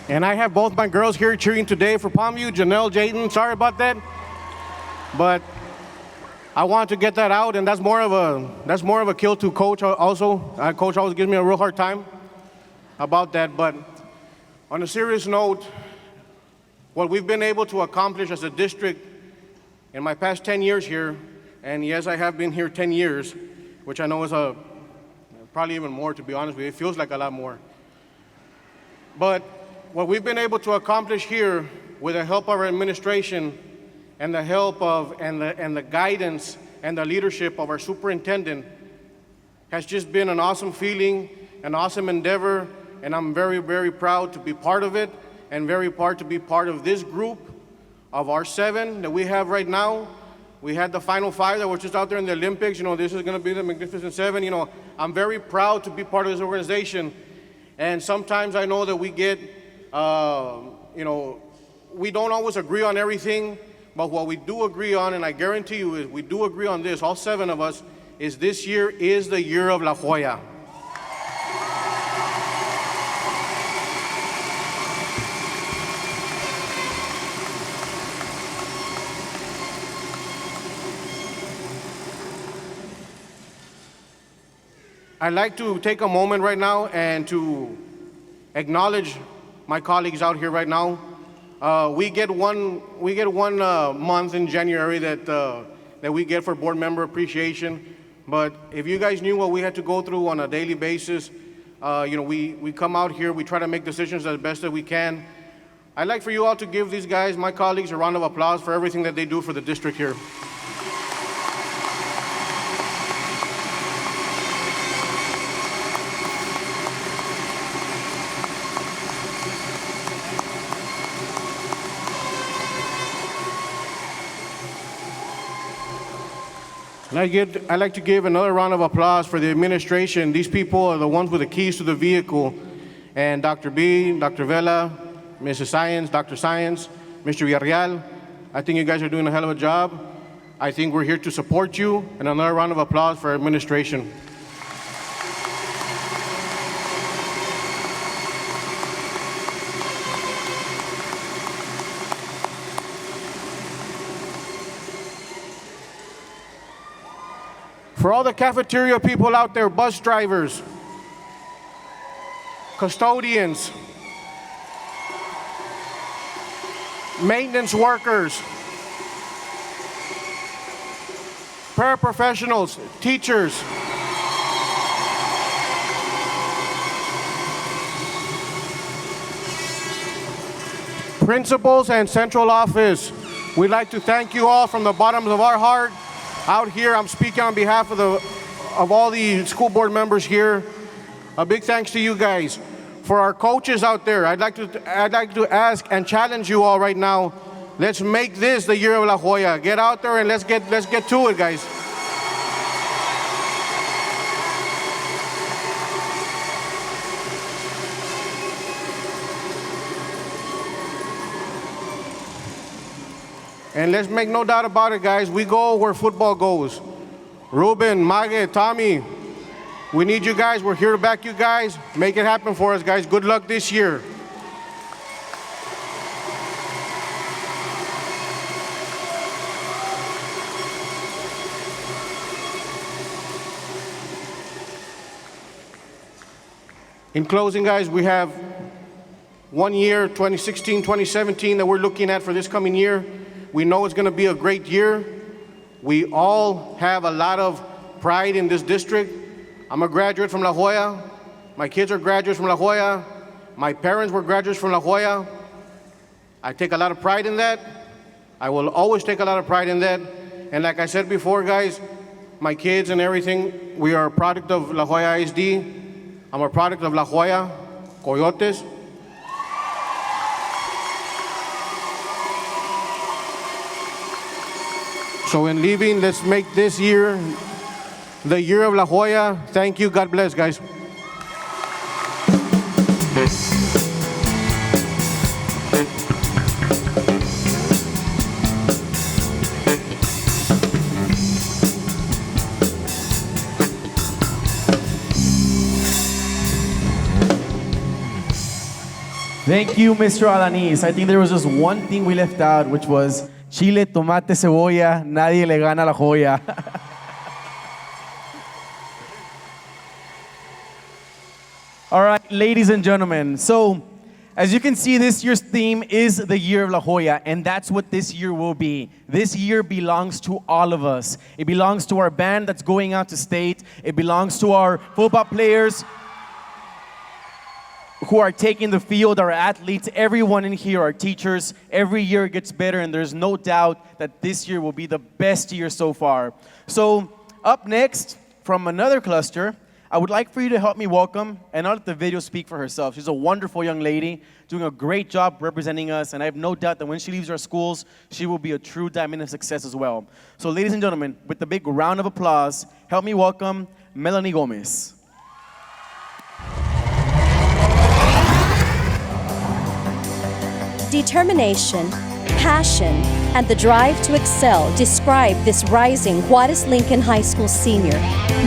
And I have both my girls here cheering today for Palmview, Janelle, Jayden, sorry about that. But I wanted to get that out, and that's more of a kill to Coach also. Coach always gives me a real hard time about that. But on a serious note, what we've been able to accomplish as a district in my past 10 years here, and yes, I have been here 10 years, which I know is probably even more, to be honest with you. It feels like a lot more. But what we've been able to accomplish here with the help of our administration and the help of and the guidance and the leadership of our superintendent has just been an awesome feeling, an awesome endeavor, and I'm very, very proud to be part of it and very proud to be part of this group of our 7 that we have right now. We had the final 5 that were just out there in the Olympics. This is going to be the Magnificent 7. I'm very proud to be part of this organization, and sometimes I know that we get we don't always agree on everything, but what we do agree on, and I guarantee you is we do agree on this, all 7 of us, is this year is the year of La Joya. I'd like to take a moment right now and to acknowledge my colleagues out here right now. We get one month in January that we get for board member appreciation. But if you guys knew what we had to go through on a daily basis, we come out here, we try to make decisions as best that we can. I'd like for you all to give these guys, my colleagues, a round of applause for everything that they do for the district here. And I'd like to give another round of applause for the administration. These people are the ones with the keys to the vehicle. And Dr. B, Dr. Vela, Mrs. Science, Dr. Science, Mr. Villarreal, I think you guys are doing a hell of a job. I think we're here to support you. And another round of applause for our administration. For all the cafeteria people out there, bus drivers, custodians, maintenance workers, paraprofessionals, teachers, principals and central office, we'd like to thank you all from the bottom of our heart. Out here, I'm speaking on behalf of all the school board members here. A big thanks to you guys. For our coaches out there, I'd like to ask and challenge you all right now. Let's make this the year of La Joya. Get out there and let's get to it, guys. And let's make no doubt about it, guys. We go where football goes. Ruben, Mage, Tommy, we need you guys. We're here to back you guys. Make it happen for us, guys. Good luck this year. In closing, guys, we have 1 year, 2016, 2017, that we're looking at for this coming year. We know it's going to be a great year. We all have a lot of pride in this district. I'm a graduate from La Joya. My kids are graduates from La Joya. My parents were graduates from La Joya. I take a lot of pride in that. I will always take a lot of pride in that. And like I said before, guys, my kids and everything, we are a product of La Joya ISD. I'm a product of La Joya, Coyotes. So in leaving, let's make this year the year of La Joya. Thank you. God bless, guys. Thank you, Mr. Alanis. I think there was just one thing we left out, which was chile, tomate, cebolla, nadie le gana La Joya. All right, ladies and gentlemen. So, as you can see, this year's theme is the Year of La Joya, and that's what this year will be. This year belongs to all of us. It belongs to our band that's going out to state. It belongs to our football players who are taking the field, our athletes, everyone in here, our teachers. Every year it gets better, and there's no doubt that this year will be the best year so far. So up next, from another cluster, I would like for you to help me welcome, and I'll let the video speak for herself. She's a wonderful young lady, doing a great job representing us, and I have no doubt that when she leaves our schools, she will be a true diamond of success as well. So ladies and gentlemen, with a big round of applause, help me welcome Melanie Gomez. Determination, passion, and the drive to excel describe this rising Juarez Lincoln High School senior.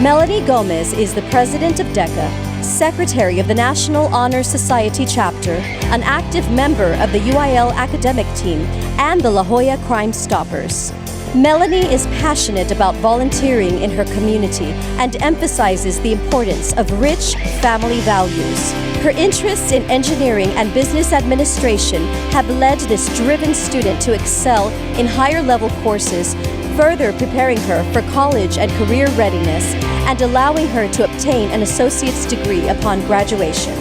Melanie Gomez is the president of DECA, secretary of the National Honor Society chapter, an active member of the UIL academic team, and the La Joya Crime Stoppers. Melanie is passionate about volunteering in her community and emphasizes the importance of rich family values. Her interests in engineering and business administration have led this driven student to excel in higher level courses, further preparing her for college and career readiness and allowing her to obtain an associate's degree upon graduation.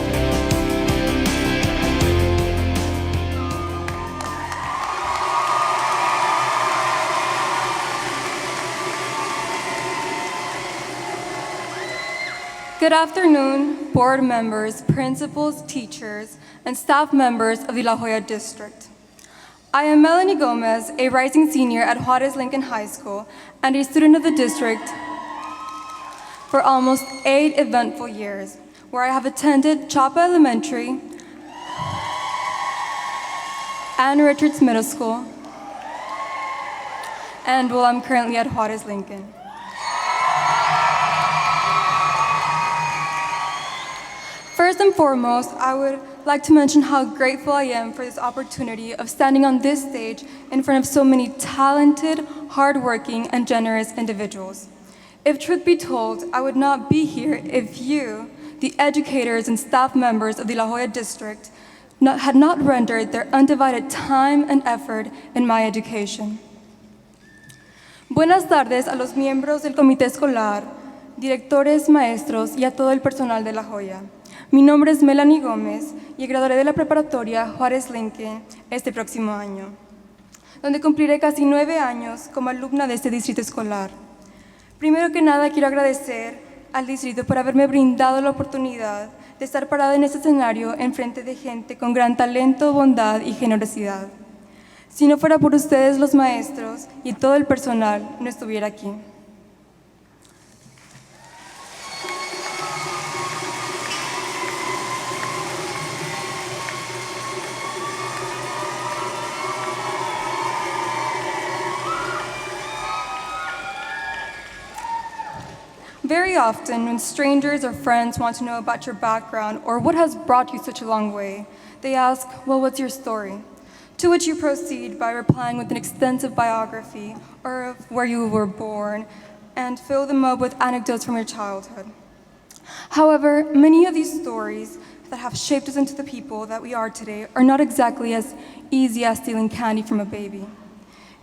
Good afternoon, board members, principals, teachers, and staff members of the La Joya District. I am Melanie Gomez, a rising senior at Juarez Lincoln High School and a student of the district for almost 8 eventful years, where I have attended Chapa Elementary and Richards Middle School, and well, I'm currently at Juarez Lincoln. First and foremost, I would like to mention how grateful I am for this opportunity of standing on this stage in front of so many talented, hardworking, and generous individuals. If truth be told, I would not be here if you, the educators and staff members of the La Joya District, had not rendered their undivided time and effort in my education. Buenas tardes a los miembros del comité escolar, directores, maestros y a todo el personal de La Joya. Mi nombre es Melanie Gomez y graduaré de la preparatoria Juárez Lincoln este próximo año, donde cumpliré casi 9 años como alumna de este distrito escolar. Primero que nada, quiero agradecer al distrito por haberme brindado la oportunidad de estar parada en este escenario en frente de gente con gran talento, bondad y generosidad. Si no fuera por ustedes, los maestros y todo el personal, no estuviera aquí. Very often, when strangers or friends want to know about your background or what has brought you such a long way, they ask, well, what's your story? To which you proceed by replying with an extensive biography or of where you were born and fill them up with anecdotes from your childhood. However, many of these stories that have shaped us into the people that we are today are not exactly as easy as stealing candy from a baby.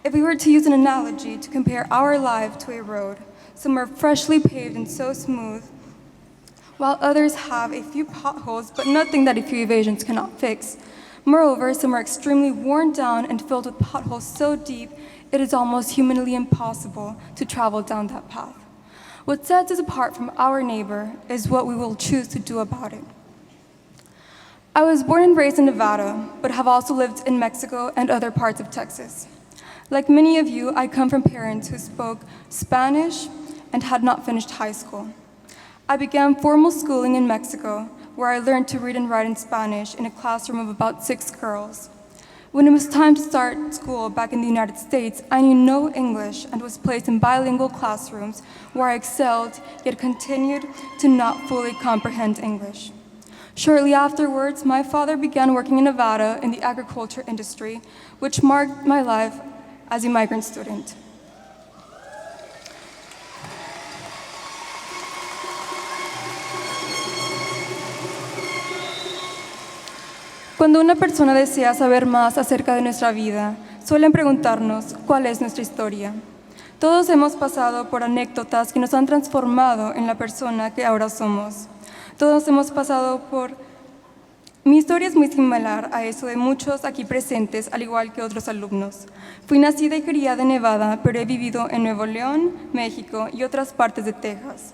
If we were to use an analogy to compare our life to a road, some are freshly paved and so smooth, while others have a few potholes, but nothing that a few evasions cannot fix. Moreover, some are extremely worn down and filled with potholes so deep, it is almost humanly impossible to travel down that path. What sets us apart from our neighbor is what we will choose to do about it. I was born and raised in Nevada, but have also lived in Mexico and other parts of Texas. Like many of you, I come from parents who spoke Spanish and had not finished high school. I began formal schooling in Mexico, where I learned to read and write in Spanish in a classroom of about 6 girls. When it was time to start school back in the United States, I knew no English and was placed in bilingual classrooms where I excelled, yet continued to not fully comprehend English. Shortly afterwards, my father began working in Nevada in the agriculture industry, which marked my life as a migrant student. Cuando una persona desea saber más acerca de nuestra vida, suelen preguntarnos cuál es nuestra historia. Todos hemos pasado por anécdotas que nos han transformado en la persona que ahora somos. Todos hemos pasado por... Mi historia es muy similar a eso de muchos aquí presentes, al igual que otros alumnos. Fui nacida y criada en Nevada, pero he vivido en Nuevo León, México y otras partes de Texas.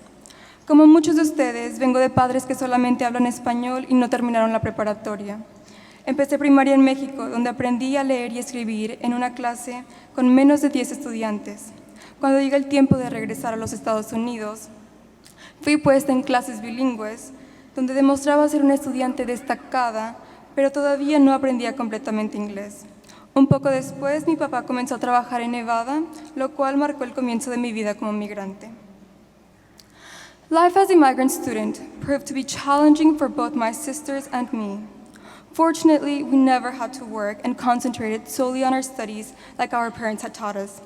Como muchos de ustedes, vengo de padres que solamente hablan español y no terminaron la preparatoria. Empecé primaria en México, donde aprendí a leer y escribir en una clase con menos de 10 estudiantes. Cuando llega el tiempo de regresar a los Estados Unidos, fui puesta en clases bilingües, donde demostraba ser una estudiante destacada, pero todavía no aprendía completamente inglés. Un poco después, mi papá comenzó a trabajar en Nevada, lo cual marcó el comienzo de mi vida como migrante. Life as a migrant student proved to be challenging for both my sisters and me. Fortunately, we never had to work and concentrated solely on our studies like our parents had taught us.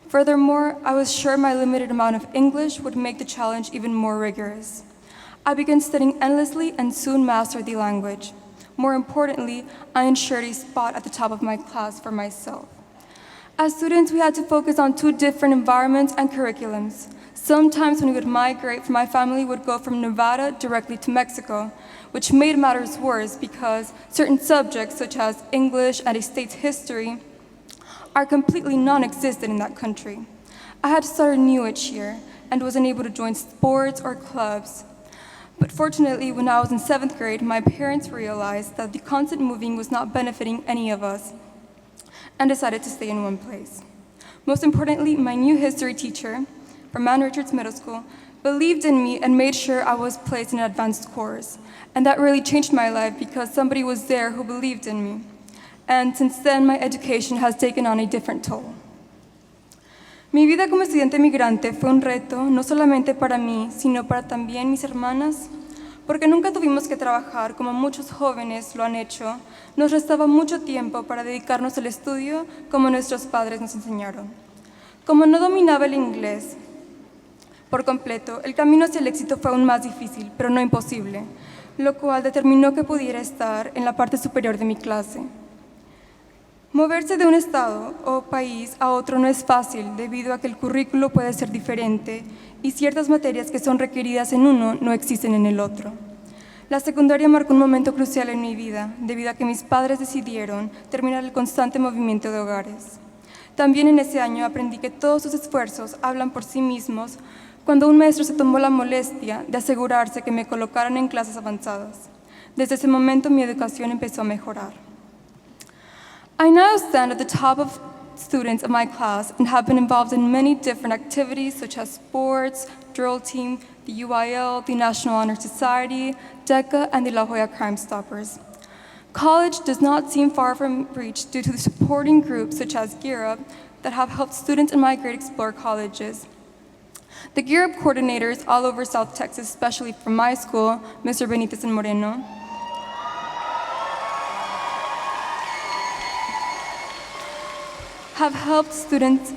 Furthermore, I was sure my limited amount of English would make the challenge even more rigorous. I began studying endlessly and soon mastered the language. More importantly, I ensured a spot at the top of my class for myself. As students, we had to focus on 2 different environments and curriculums. Sometimes when we would migrate, my family would go from Nevada directly to Mexico, which made matters worse because certain subjects, such as English and a state's history, are completely non-existent in that country. I had to start anew each year and wasn't able to join sports or clubs. But fortunately, when I was in 7th grade, my parents realized that the constant moving was not benefiting any of us. and decided to stay in one place. Most importantly, my new history teacher from Mount Richards Middle School believed in me and made sure I was placed in an advanced course. And that really changed my life because somebody was there who believed in me. And since then, my education has taken on a different toll. Mi vida como estudiante migrante fue un reto, no solamente para mí, sino para también mis hermanas, porque nunca tuvimos que trabajar como muchos jóvenes lo han hecho. Nos restaba mucho tiempo para dedicarnos al estudio como nuestros padres nos enseñaron. Como no dominaba el inglés por completo, el camino hacia el éxito fue aún más difícil, pero no imposible, lo cual determinó que pudiera estar en la parte superior de mi clase. Moverse de un estado o país a otro no es fácil debido a que el currículo puede ser diferente y ciertas materias que son requeridas en uno no existen en el otro. La secundaria marcó un momento crucial en mi vida debido a que mis padres decidieron terminar el constante movimiento de hogares. También en ese año aprendí que todos sus esfuerzos hablan por sí mismos cuando un maestro se tomó la molestia de asegurarse que me colocaran en clases avanzadas. Desde ese momento mi educación empezó a mejorar. I now stand at the top of students of my class and have been involved in many different activities such as sports, drill team, the UIL, the National Honor Society, DECA, and the La Joya Crime Stoppers. College does not seem far from reach due to the supporting groups such as YEAR Up that have helped students in my grade explore colleges. The YEAR Up coordinators all over South Texas, especially from my school, Mr. Benitez and Moreno, have helped students,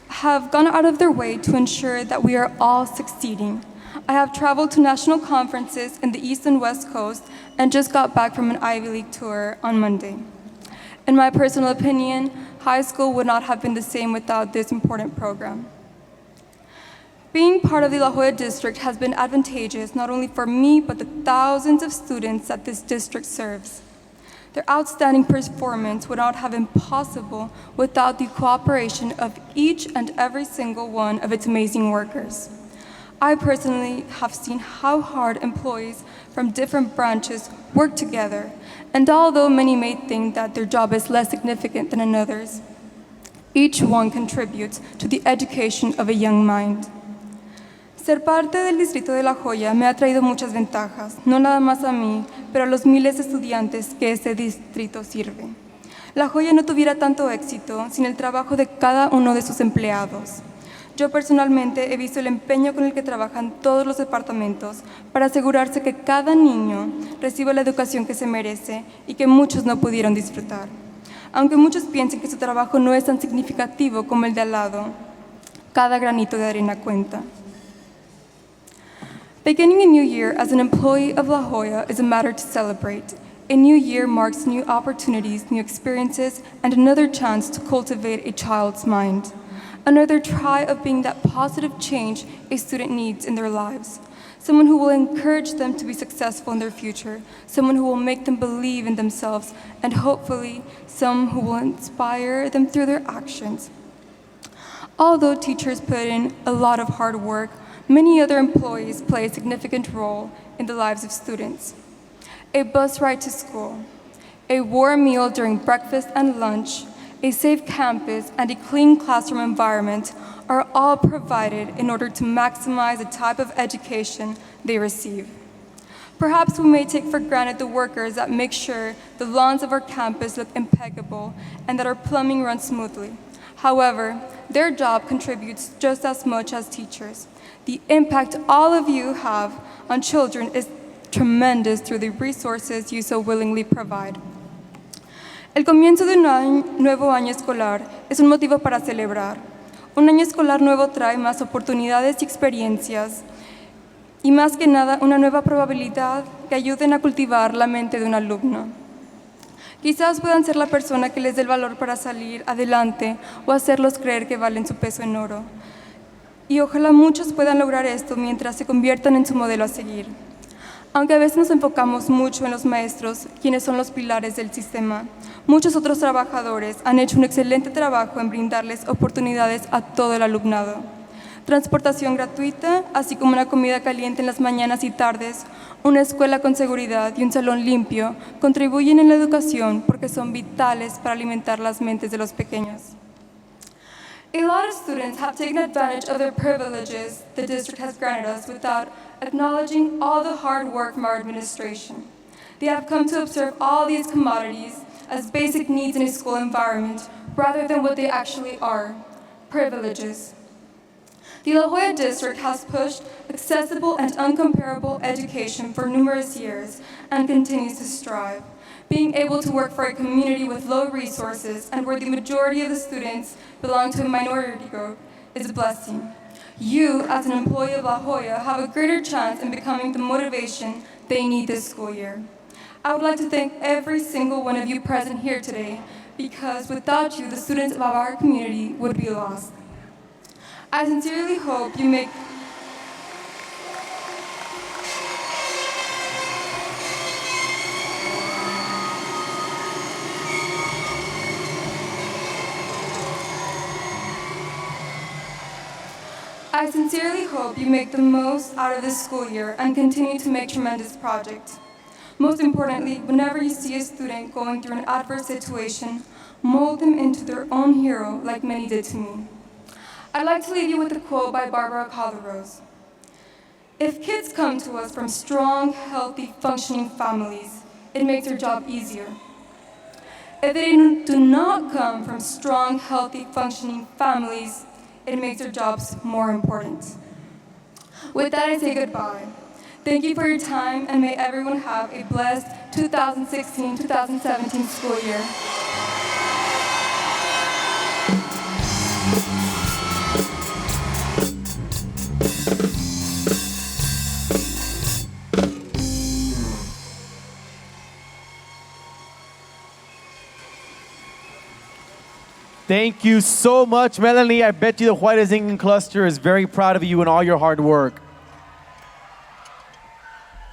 have gone out of their way to ensure that we are all succeeding. I have traveled to national conferences in the East and West Coast and just got back from an Ivy League tour on Monday. In my personal opinion, high school would not have been the same without this important program. Being part of the La Joya district has been advantageous not only for me, but the thousands of students that this district serves. Their outstanding performance would not have been possible without the cooperation of each and every single one of its amazing workers. I personally have seen how hard employees from different branches work together, and although many may think that their job is less significant than another's, each one contributes to the education of a young mind. Ser parte del distrito de La Joya me ha traído muchas ventajas, no nada más a mí, pero a los miles de estudiantes que este distrito sirve. La Joya no tuviera tanto éxito sin el trabajo de cada uno de sus empleados. Yo personalmente he visto el empeño con el que trabajan todos los departamentos para asegurarse que cada niño reciba la educación que se merece y que muchos no pudieron disfrutar. Aunque muchos piensen que su trabajo no es tan significativo como el de al lado, cada granito de arena cuenta. Beginning a new year as an employee of La Joya is a matter to celebrate. A new year marks new opportunities, new experiences, and another chance to cultivate a child's mind. Another try of being that positive change a student needs in their lives. Someone who will encourage them to be successful in their future. Someone who will make them believe in themselves, and hopefully, some who will inspire them through their actions. Although teachers put in a lot of hard work, many other employees play a significant role in the lives of students. A bus ride to school, a warm meal during breakfast and lunch, a safe campus, and a clean classroom environment are all provided in order to maximize the type of education they receive. Perhaps we may take for granted the workers that make sure the lawns of our campus look impeccable and that our plumbing runs smoothly. However, their job contributes just as much as teachers. The impact all of you have on children is tremendous through the resources you so willingly provide. El comienzo de un nuevo año escolar es un motivo para celebrar. Un año escolar nuevo trae más oportunidades y experiencias, y más que nada una nueva probabilidad que ayuden a cultivar la mente de un alumno. Quizás puedan ser la persona que les dé el valor para salir adelante o hacerlos creer que valen su peso en oro. Y ojalá muchos puedan lograr esto mientras se conviertan en su modelo a seguir. Aunque a veces nos enfocamos mucho en los maestros, quienes son los pilares del sistema, muchos otros trabajadores han hecho un excelente trabajo en brindarles oportunidades a todo el alumnado. transportación gratuita, así como una comida caliente en las mañanas y tardes, una escuela con seguridad y un salón limpio, contribuyen en la educación porque son vitales para alimentar las mentes de los pequeños. A lot of students have taken advantage of the privileges the district has granted us without acknowledging all the hard work from our administration. They have come to observe all these commodities as basic needs in a school environment rather than what they actually are, privileges. The La Joya district has pushed accessible and uncomparable education for numerous years and continues to strive. Being able to work for a community with low resources and where the majority of the students belong to a minority group is a blessing. You, as an employee of La Joya, have a greater chance in becoming the motivation they need this school year. I would like to thank every single one of you present here today because without you, the students of our community would be lost. I sincerely hope you make the most out of this school year and continue to make tremendous projects. Most importantly, whenever you see a student going through an adverse situation, mold them into their own hero like many did to me. I'd like to leave you with a quote by Barbara Calderos. If kids come to us from strong, healthy, functioning families, it makes their job easier. If they do not come from strong, healthy, functioning families, it makes their jobs more important. With that, I say goodbye. Thank you for your time, and may everyone have a blessed 2016-2017 school year. Thank you so much, Melanie. I bet you the White English Cluster is very proud of you and all your hard work.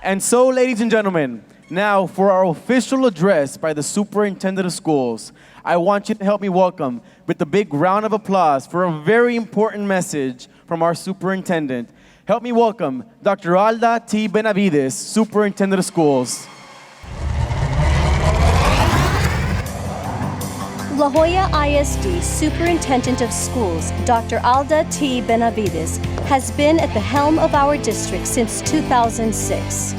And so, ladies and gentlemen, now for our official address by the Superintendent of Schools, I want you to help me welcome with a big round of applause for a very important message from our Superintendent. Help me welcome Dr. Alda T. Benavides, Superintendent of Schools. La Joya ISD Superintendent of Schools, Dr. Alda T. Benavides, has been at the helm of our district since 2006.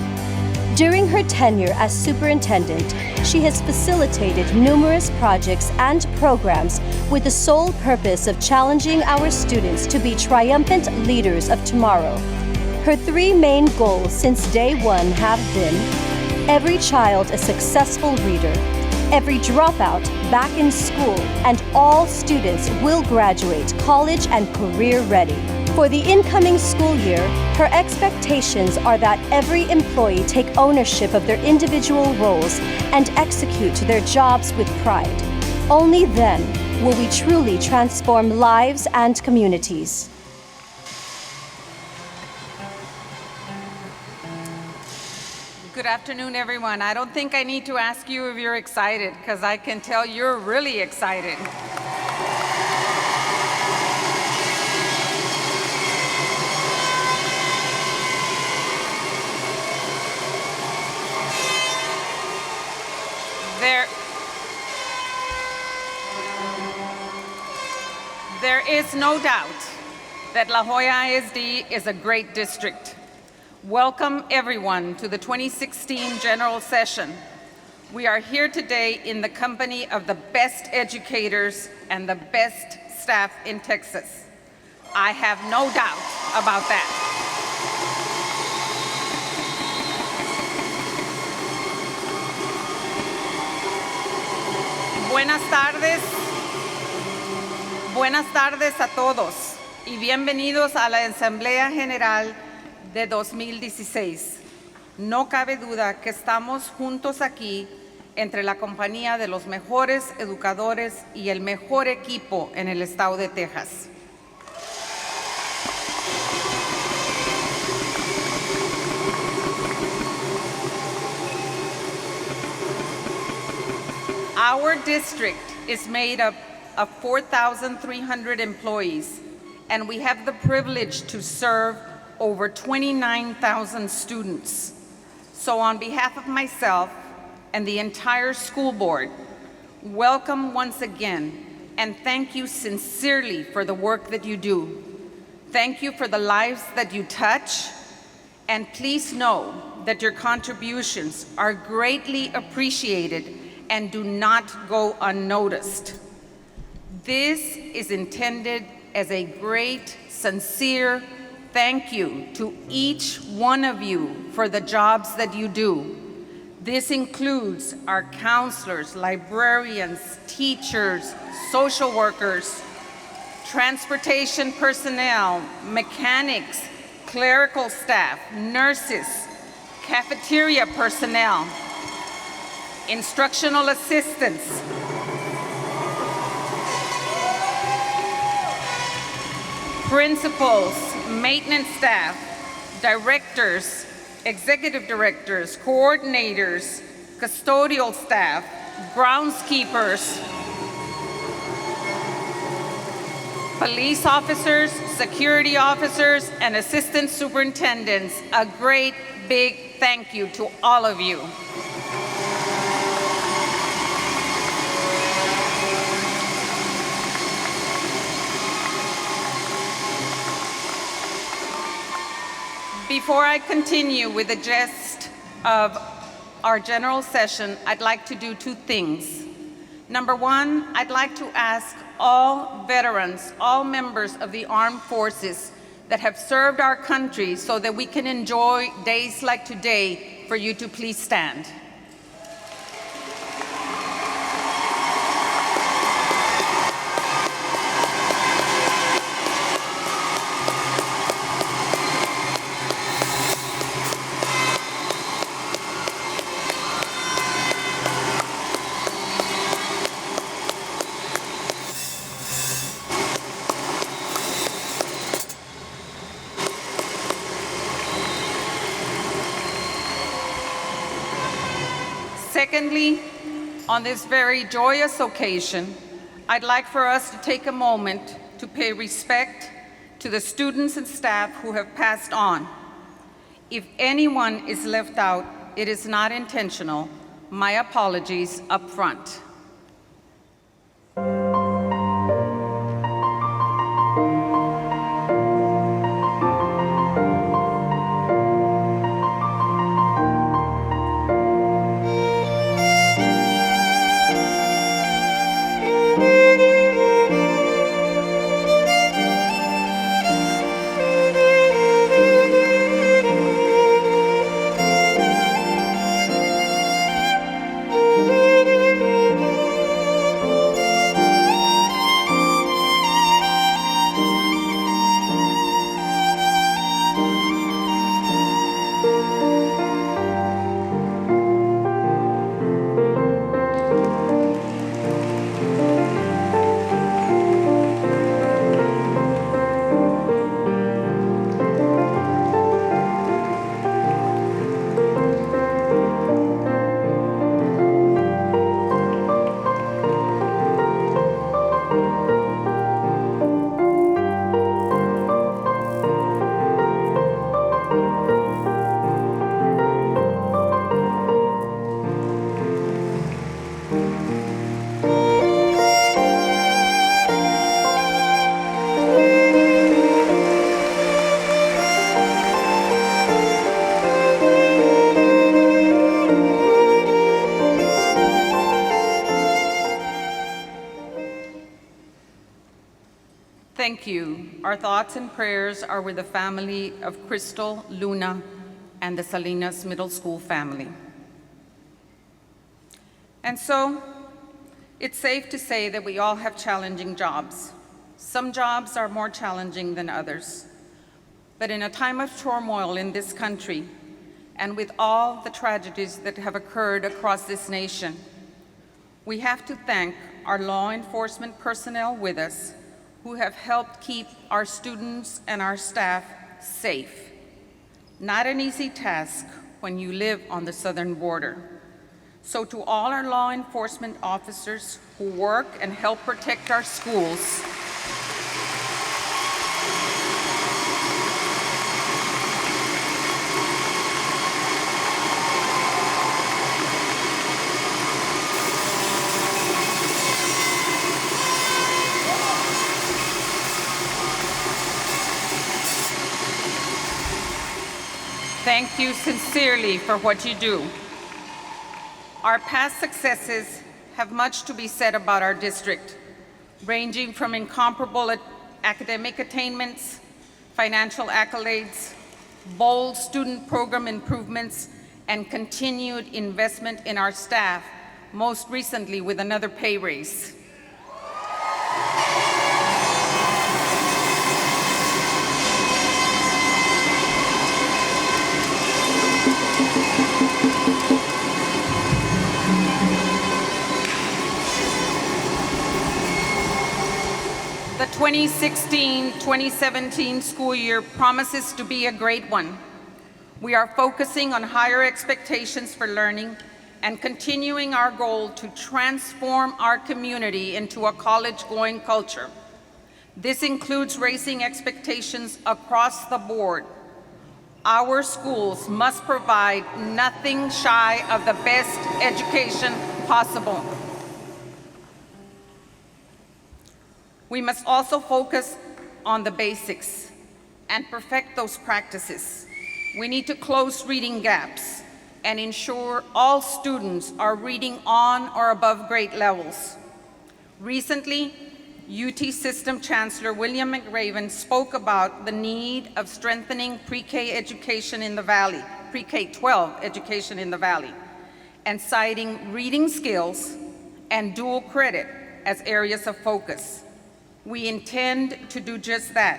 During her tenure as superintendent, she has facilitated numerous projects and programs with the sole purpose of challenging our students to be triumphant leaders of tomorrow. Her three main goals since day one have been every child a successful reader, every dropout back in school, and all students will graduate college and career ready. For the incoming school year, her expectations are that every employee take ownership of their individual roles and execute their jobs with pride. Only then will we truly transform lives and communities. Good afternoon, everyone. I don't think I need to ask you if you're excited, because I can tell you're really excited. There is no doubt that La Joya ISD is a great district. Welcome everyone to the 2016 General Session. We are here today in the company of the best educators and the best staff in Texas. I have no doubt about that. Buenas tardes a todos y bienvenidos a la Asamblea General de 2016. No cabe duda que estamos juntos aquí entre la compañía de los mejores educadores y el mejor equipo en el estado de Texas. Our district is made up of 4,300 employees, and we have the privilege to serve over 29,000 students. So on behalf of myself and the entire school board, welcome once again, and thank you sincerely for the work that you do. Thank you for the lives that you touch, and please know that your contributions are greatly appreciated and do not go unnoticed. This is intended as a great, sincere thank you to each one of you for the jobs that you do. This includes our counselors, librarians, teachers, social workers, transportation personnel, mechanics, clerical staff, nurses, cafeteria personnel, instructional assistants, principals, maintenance staff, directors, executive directors, coordinators, custodial staff, groundskeepers, police officers, security officers, and assistant superintendents. A great big thank you to all of you. Before I continue with the gist of our general session, I'd like to do two things. Number one, I'd like to ask all veterans, all members of the armed forces that have served our country so that we can enjoy days like today, for you to please stand. Secondly, on this very joyous occasion, I'd like for us to take a moment to pay respect to the students and staff who have passed on. If anyone is left out, it is not intentional. My apologies up front. Thank you. Our thoughts and prayers are with the family of Crystal, Luna, and the Salinas Middle School family. And so, it's safe to say that we all have challenging jobs. Some jobs are more challenging than others. But in a time of turmoil in this country, and with all the tragedies that have occurred across this nation, we have to thank our law enforcement personnel with us who have helped keep our students and our staff safe. Not an easy task when you live on the southern border. So to all our law enforcement officers who work and help protect our schools, thank you sincerely for what you do. Our past successes have much to be said about our district, ranging from incomparable academic attainments, financial accolades, bold student program improvements, and continued investment in our staff, most recently with another pay raise. The 2016-2017 school year promises to be a great one. We are focusing on higher expectations for learning and continuing our goal to transform our community into a college-going culture. This includes raising expectations across the board. Our schools must provide nothing shy of the best education possible. We must also focus on the basics and perfect those practices. We need to close reading gaps and ensure all students are reading on or above grade levels. Recently, UT System Chancellor William McRaven spoke about the need of strengthening pre-K education in the Valley, pre-K-12 education in the Valley, and citing reading skills and dual credit as areas of focus. We intend to do just that.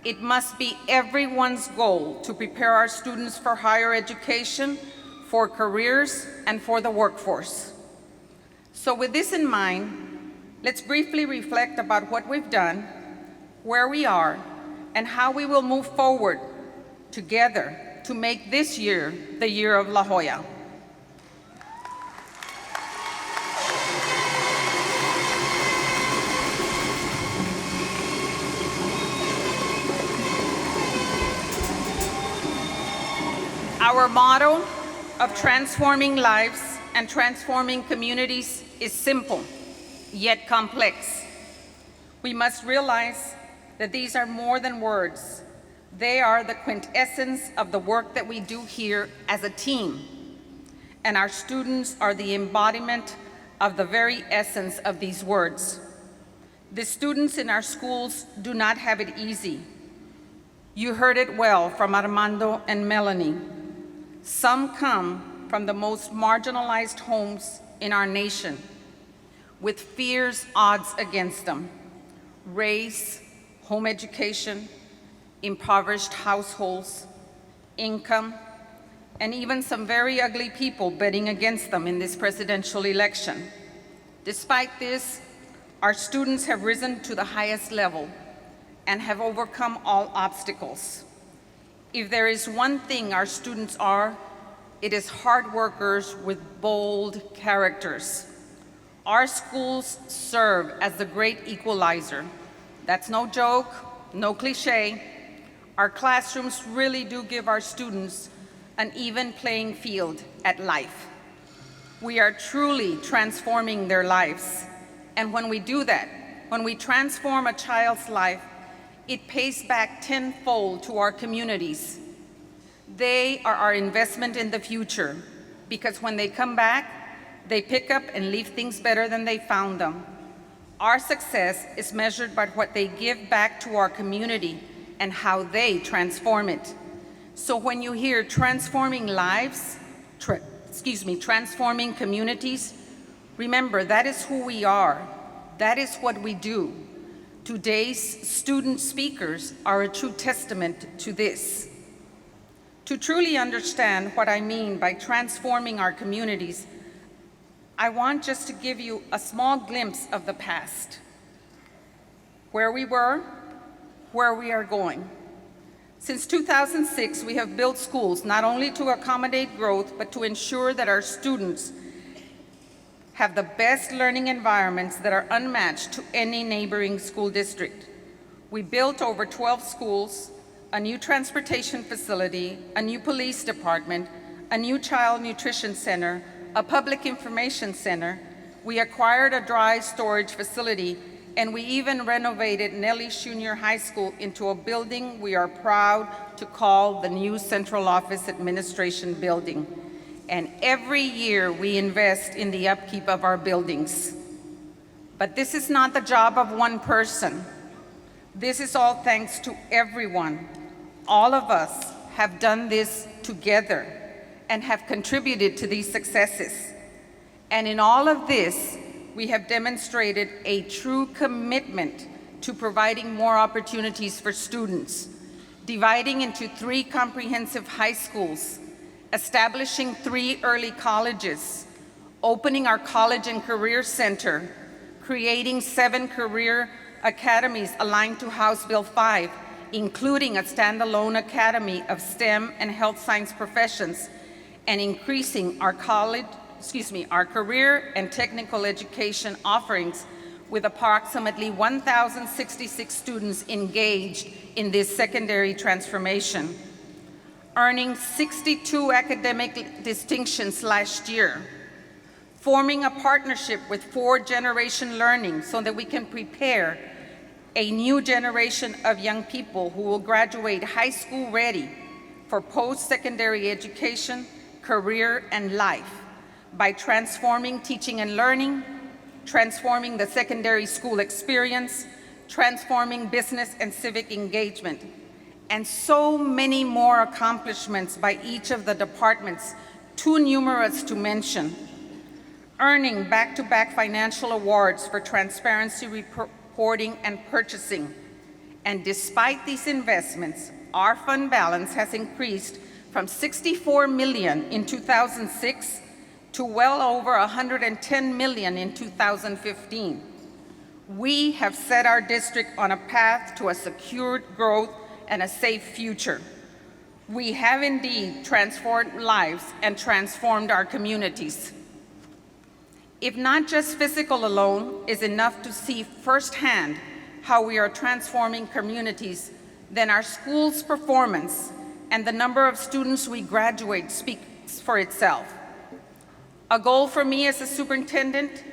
It must be everyone's goal to prepare our students for higher education, for careers, and for the workforce. So with this in mind, let's briefly reflect about what we've done, where we are, and how we will move forward together to make this year the year of La Joya. Our motto of transforming lives and transforming communities is simple, yet complex. We must realize that these are more than words. They are the quintessence of the work that we do here as a team. And our students are the embodiment of the very essence of these words. The students in our schools do not have it easy. You heard it well from Armando and Melanie. Some come from the most marginalized homes in our nation, with fierce odds against them: race, home education, impoverished households, income, and even some very ugly people betting against them in this presidential election. Despite this, our students have risen to the highest level and have overcome all obstacles. If there is one thing our students are, it is hard workers with bold characters. Our schools serve as the great equalizer. That's no joke, no cliche. Our classrooms really do give our students an even playing field at life. We are truly transforming their lives. And when we do that, when we transform a child's life, it pays back tenfold to our communities. They are our investment in the future, because when they come back, they pick up and leave things better than they found them. Our success is measured by what they give back to our community and how they transform it. So when you hear transforming lives, transforming communities, remember that is who we are. That is what we do. Today's student speakers are a true testament to this. To truly understand what I mean by transforming our communities, I want just to give you a small glimpse of the past, where we were, where we are going. Since 2006, we have built schools not only to accommodate growth, but to ensure that our students have the best learning environments that are unmatched to any neighboring school district. We built over 12 schools, a new transportation facility, a new police department, a new child nutrition center, a public information center. We acquired a dry storage facility and we even renovated Nelly Junior High School into a building we are proud to call the new Central Office Administration Building. And every year we invest in the upkeep of our buildings. But this is not the job of one person. This is all thanks to everyone. All of us have done this together and have contributed to these successes. And in all of this, we have demonstrated a true commitment to providing more opportunities for students, dividing into 3 comprehensive high schools, establishing 3 early colleges, opening our College and Career Center, creating 7 career academies aligned to House Bill 5, including a standalone academy of STEM and health science professions, and increasing our career and technical education offerings with approximately 1,066 students engaged in this secondary transformation, earning 62 academic distinctions last year, forming a partnership with 4Generation Learning so that we can prepare a new generation of young people who will graduate high school ready for post-secondary education, career, and life by transforming teaching and learning, transforming the secondary school experience, transforming business and civic engagement, and so many more accomplishments by each of the departments, too numerous to mention, earning back-to-back financial awards for transparency reporting and purchasing. And despite these investments, our fund balance has increased from $64 million in 2006 to well over $110 million in 2015. We have set our district on a path to a secured growth and a safe future. We have indeed transformed lives and transformed our communities. If not just physical alone is enough to see firsthand how we are transforming communities, then our school's performance and the number of students we graduate speaks for itself. A goal for me as a superintendent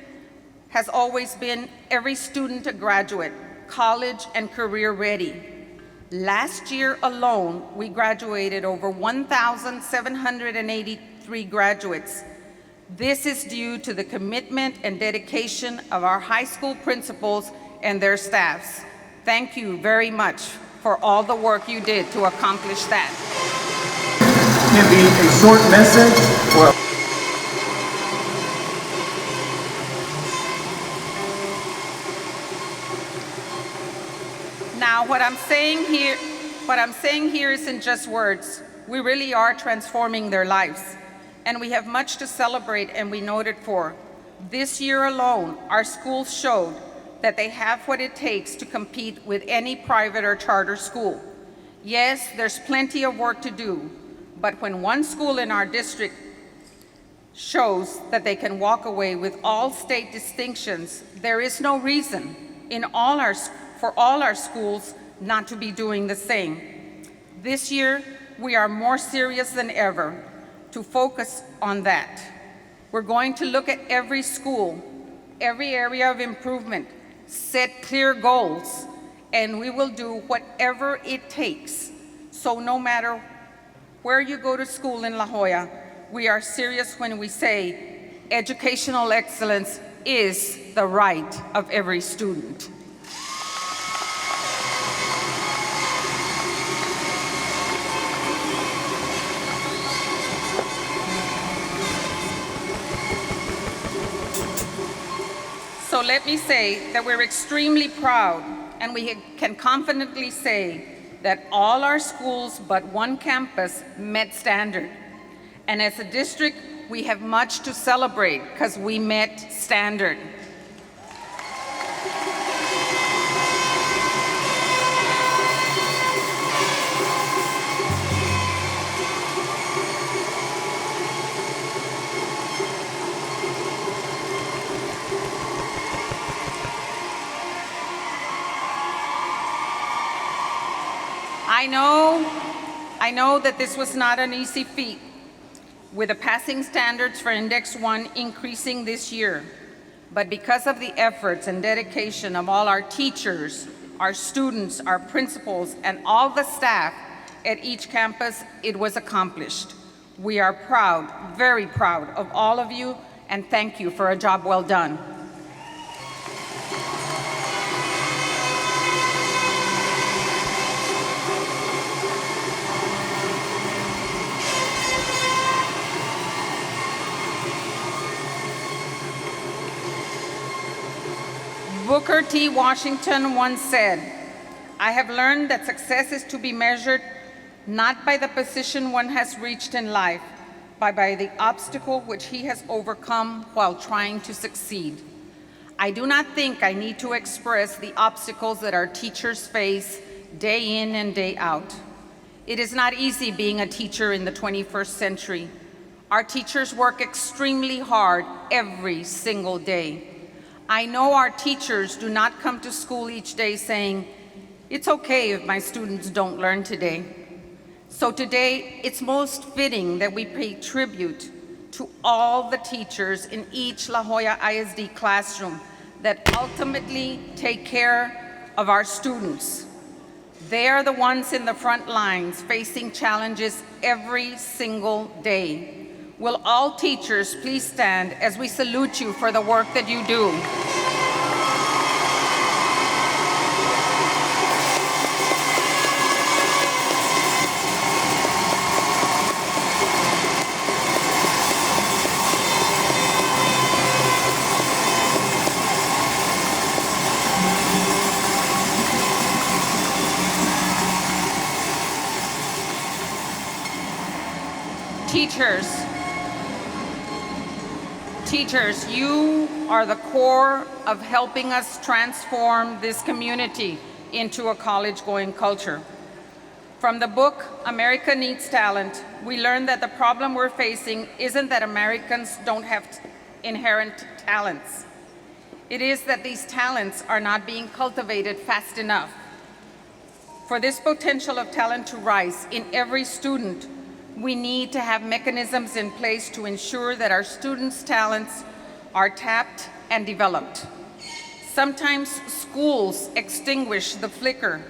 has always been every student a graduate, college and career ready. Last year alone, we graduated over 1,783 graduates. This is due to the commitment and dedication of our high school principals and their staffs. Thank you very much for all the work you did to accomplish that. Can be a short message or Now, what I'm saying here isn't just words. We really are transforming their lives, and we have much to celebrate and be noted for. This year alone, our schools showed that they have what it takes to compete with any private or charter school. Yes, there's plenty of work to do, but when one school in our district shows that they can walk away with all state distinctions, there is no reason for all our schools not to be doing the same. This year, we are more serious than ever to focus on that. We're going to look at every school, every area of improvement, set clear goals, and we will do whatever it takes. So no matter where you go to school in La Joya, we are serious when we say educational excellence is the right of every student. So let me say that we're extremely proud, and we can confidently say that all our schools but one campus met standard. And as a district, we have much to celebrate because we met standard. I know that this was not an easy feat, with the passing standards for Index 1 increasing this year. But because of the efforts and dedication of all our teachers, our students, our principals, and all the staff at each campus, it was accomplished. We are proud, very proud of all of you, and thank you for a job well done. Booker T. Washington once said, "I have learned that success is to be measured not by the position one has reached in life, but by the obstacle which he has overcome while trying to succeed." I do not think I need to express the obstacles that our teachers face day in and day out. It is not easy being a teacher in the 21st century. Our teachers work extremely hard every single day. I know our teachers do not come to school each day saying, "It's okay if my students don't learn today." So today, it's most fitting that we pay tribute to all the teachers in each La Joya ISD classroom that ultimately take care of our students. They are the ones in the front lines facing challenges every single day. Will all teachers please stand as we salute you for the work that you do? Teachers, you are the core of helping us transform this community into a college-going culture. From the book, America Needs Talent, we learned that the problem we're facing isn't that Americans don't have inherent talents. It is that these talents are not being cultivated fast enough. For this potential of talent to rise in every student, we need to have mechanisms in place to ensure that our students' talents are tapped and developed. Sometimes schools extinguish the flicker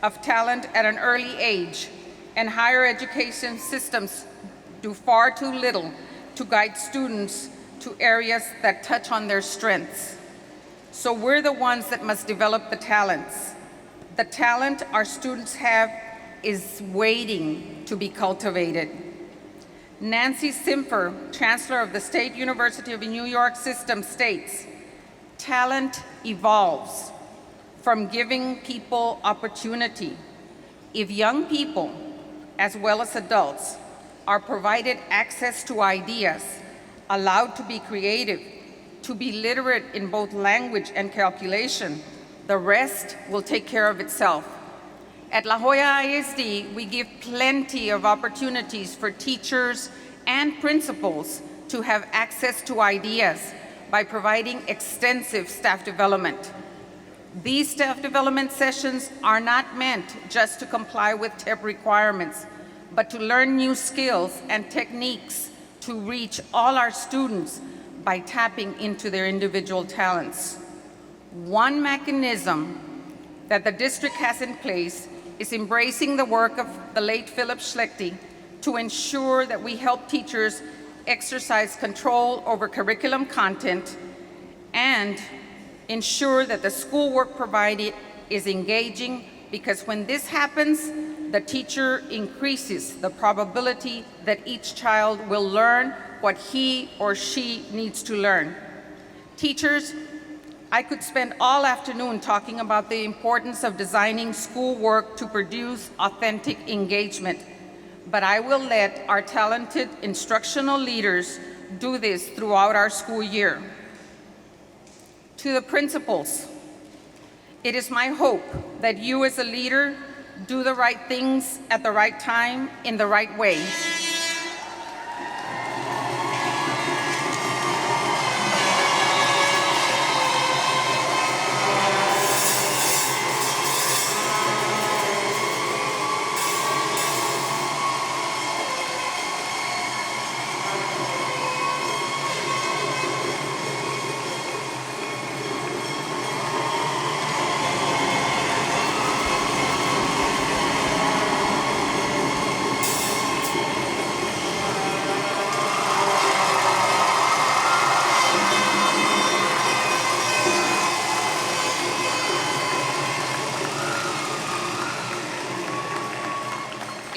of talent at an early age, and higher education systems do far too little to guide students to areas that touch on their strengths. So we're the ones that must develop the talents. The talent our students have is waiting to be cultivated. Nancy Simfer, Chancellor of the State University of New York System, states, "Talent evolves from giving people opportunity. If young people, as well as adults, are provided access to ideas, allowed to be creative, to be literate in both language and calculation, the rest will take care of itself." At La Joya ISD, we give plenty of opportunities for teachers and principals to have access to ideas by providing extensive staff development. These staff development sessions are not meant just to comply with TEP requirements, but to learn new skills and techniques to reach all our students by tapping into their individual talents. One mechanism that the district has in place is embracing the work of the late Philip Schlechte to ensure that we help teachers exercise control over curriculum content and ensure that the schoolwork provided is engaging, because when this happens, the teacher increases the probability that each child will learn what he or she needs to learn. Teachers, I could spend all afternoon talking about the importance of designing schoolwork to produce authentic engagement, but I will let our talented instructional leaders do this throughout our school year. To the principals, it is my hope that you as a leader do the right things at the right time in the right way.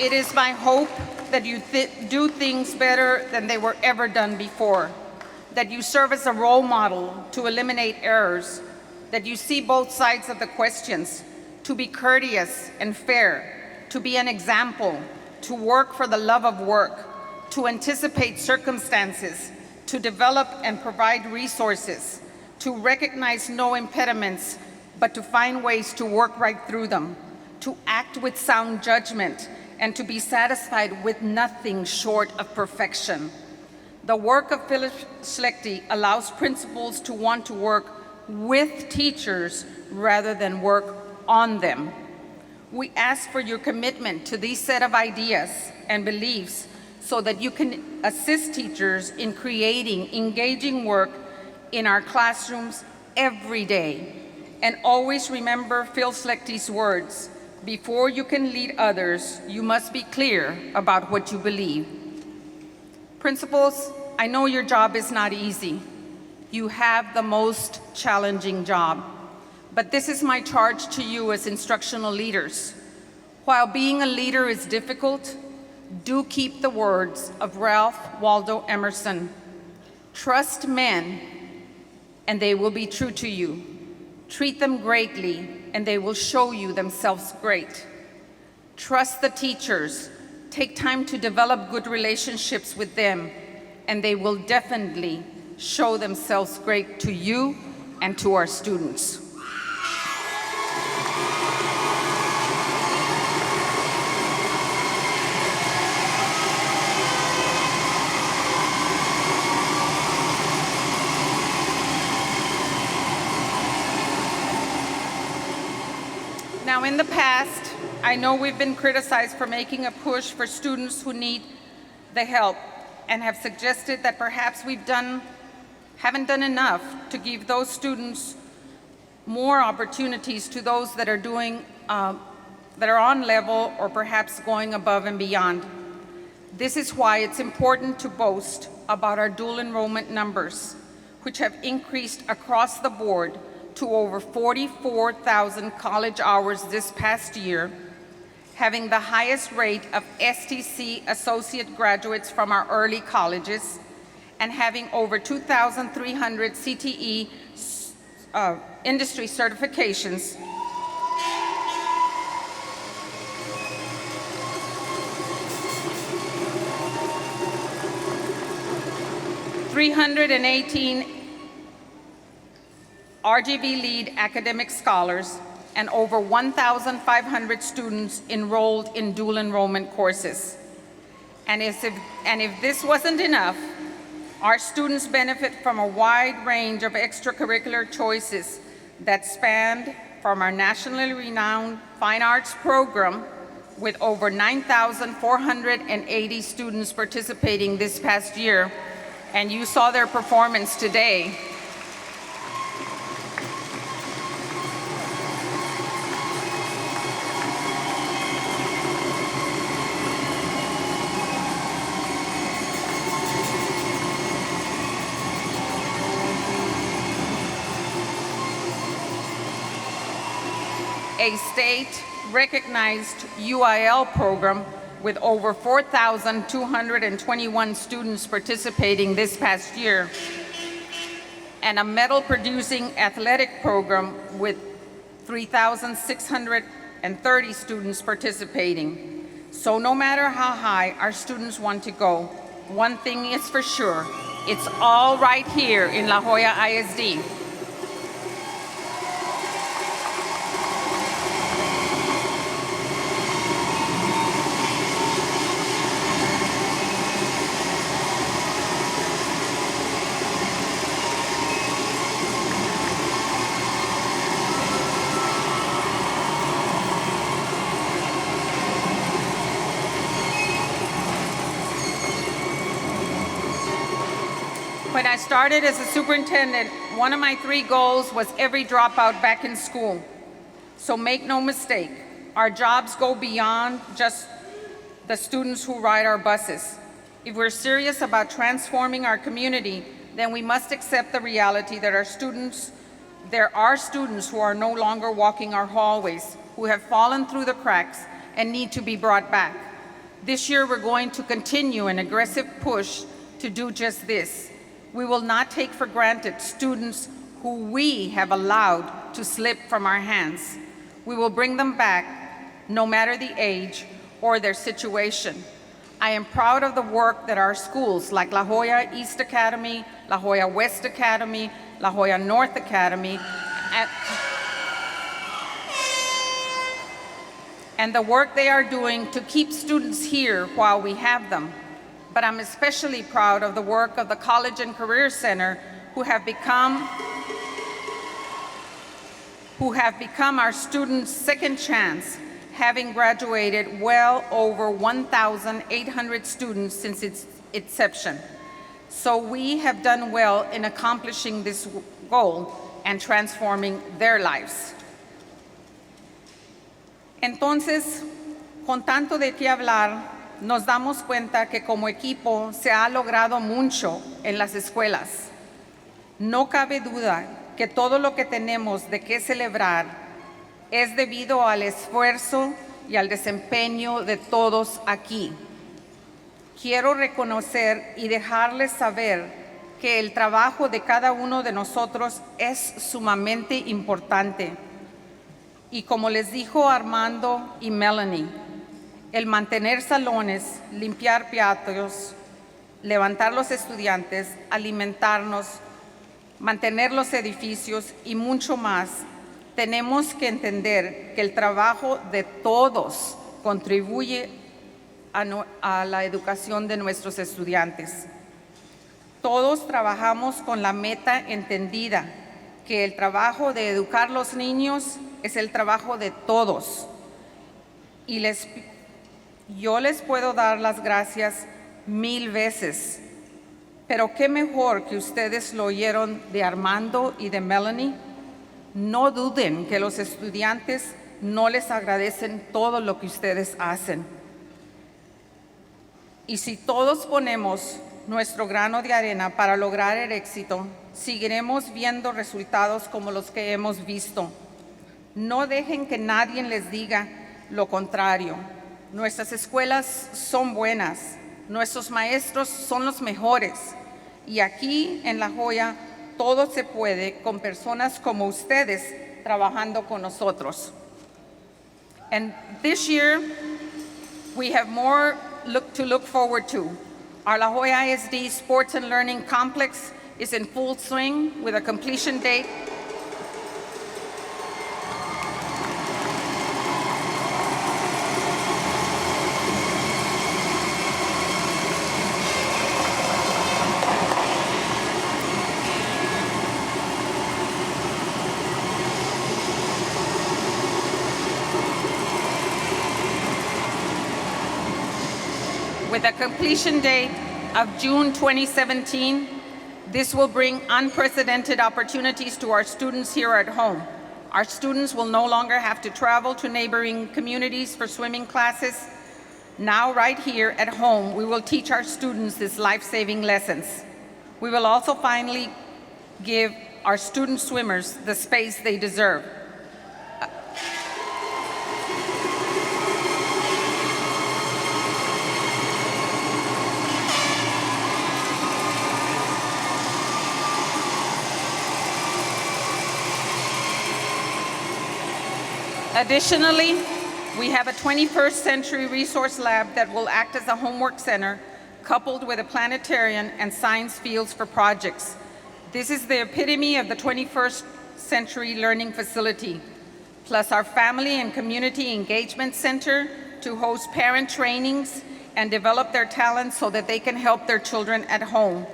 It is my hope that you do things better than they were ever done before, that you serve as a role model to eliminate errors, that you see both sides of the questions, to be courteous and fair, to be an example, to work for the love of work, to anticipate circumstances, to develop and provide resources, to recognize no impediments, but to find ways to work right through them, to act with sound judgment, and to be satisfied with nothing short of perfection. The work of Philip Schlechte allows principals to want to work with teachers rather than work on them. We ask for your commitment to these set of ideas and beliefs so that you can assist teachers in creating engaging work in our classrooms every day. And always remember Phil Schlechte's words, before you can lead others, you must be clear about what you believe. Principals, I know your job is not easy. You have the most challenging job. But this is my charge to you as instructional leaders. While being a leader is difficult, do keep the words of Ralph Waldo Emerson. Trust men, and they will be true to you. Treat them greatly, and they will show you themselves great. Trust the teachers. Take time to develop good relationships with them, and they will definitely show themselves great to you and to our students. Now, in the past, I know we've been criticized for making a push for students who need the help and have suggested that perhaps haven't done enough to give those students more opportunities to those that are that are on level or perhaps going above and beyond. This is why it's important to boast about our dual enrollment numbers, which have increased across the board to over 44,000 college hours this past year, having the highest rate of STC associate graduates from our early colleges, and having over 2,300 CTE industry certifications. $318 RGV LEAD academic scholars, and over 1,500 students enrolled in dual enrollment courses. And if this wasn't enough, our students benefit from a wide range of extracurricular choices that spanned from our nationally renowned fine arts program with over 9,480 students participating this past year, and you saw their performance today. A state-recognized UIL program with over 4,221 students participating this past year, and a medal-producing athletic program with 3,630 students participating. So no matter how high our students want to go, one thing is for sure, it's all right here in La Joya ISD. When I started as a superintendent, one of my 3 goals was every dropout back in school. So make no mistake, our jobs go beyond just the students who ride our buses. If we're serious about transforming our community, then we must accept the reality that there are students who are no longer walking our hallways, who have fallen through the cracks and need to be brought back. This year, we're going to continue an aggressive push to do just this. We will not take for granted students who we have allowed to slip from our hands. We will bring them back, no matter the age or their situation. I am proud of the work that our schools like La Joya East Academy, La Joya West Academy, La Joya North Academy, and the work they are doing to keep students here while we have them. But I'm especially proud of the work of the College and Career Center, who have become our students' second chance, having graduated well over 1,800 students since its inception. So we have done well in accomplishing this goal and transforming their lives. Entonces, con tanto de qué hablar, nos damos cuenta que como equipo se ha logrado mucho en las escuelas. No cabe duda que todo lo que tenemos de qué celebrar es debido al esfuerzo y al desempeño de todos aquí. Quiero reconocer y dejarles saber que el trabajo de cada uno de nosotros es sumamente importante. Y como les dijo Armando y Melanie, el mantener salones, limpiar piatos, levantar los estudiantes, alimentarnos, mantener los edificios y mucho más, tenemos que entender que el trabajo de todos contribuye a la educación de nuestros estudiantes. Todos trabajamos con la meta entendida, que el trabajo de educar a los niños es el trabajo de todos. Y yo les puedo dar las gracias 1000 veces, pero qué mejor que ustedes lo oyeron de Armando y de Melanie. No duden que los estudiantes no les agradecen todo lo que ustedes hacen. Y si todos ponemos nuestro grano de arena para lograr el éxito, seguiremos viendo resultados como los que hemos visto. No dejen que nadie les diga lo contrario. Nuestras escuelas son buenas, nuestros maestros son los mejores, y aquí en La Joya todo se puede con personas como ustedes trabajando con nosotros. And this year, we have more to look forward to. Our La Joya ISD Sports and Learning Complex is in full swing with a completion date with a completion date of June 2017. This will bring unprecedented opportunities to our students here at home. Our students will no longer have to travel to neighboring communities for swimming classes. Now, right here at home, we will teach our students these life-saving lessons. We will also finally give our student swimmers the space they deserve. Additionally, we have a 21st century resource lab that will act as a homework center, coupled with a planetarium and science fields for projects. This is the epitome of the 21st century learning facility, plus our family and community engagement center to host parent trainings and develop their talents so that they can help their children at home.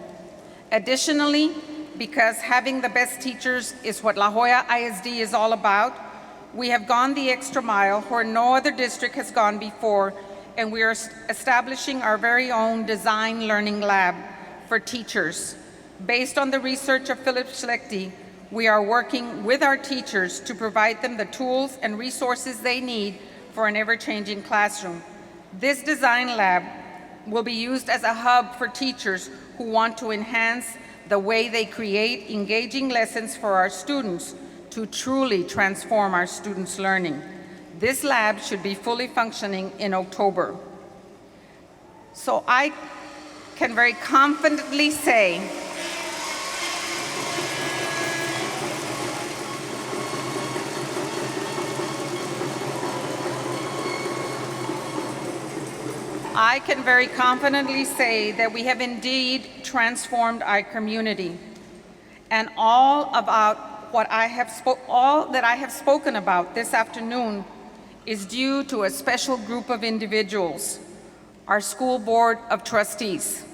Additionally, because having the best teachers is what La Joya ISD is all about, we have gone the extra mile where no other district has gone before, and we are establishing our very own design learning lab for teachers. Based on the research of Philip Schlechte, we are working with our teachers to provide them the tools and resources they need for an ever-changing classroom. This design lab will be used as a hub for teachers who want to enhance the way they create engaging lessons for our students to truly transform our students' learning. This lab should be fully functioning in October. So I can very confidently say that we have indeed transformed our community. And all that I have spoken about this afternoon is due to a special group of individuals, our school board of trustees.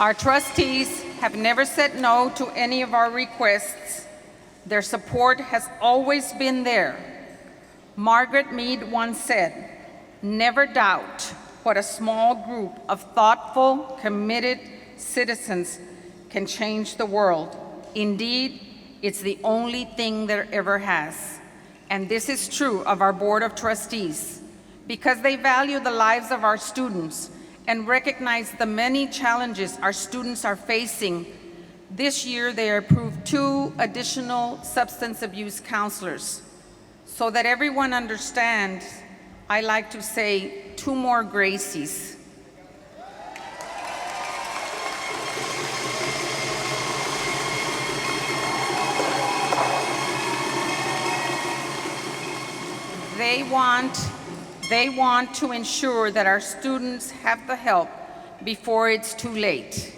Our trustees have never said no to any of our requests. Their support has always been there. Margaret Mead once said, "Never doubt what a small group of thoughtful, committed citizens can change the world. Indeed, it's the only thing there ever has." And this is true of our Board of Trustees. Because they value the lives of our students and recognize the many challenges our students are facing, this year they approved 2 additional substance abuse counselors. So that everyone understands, I like to say 2 more Gracies. They want to ensure that our students have the help before it's too late.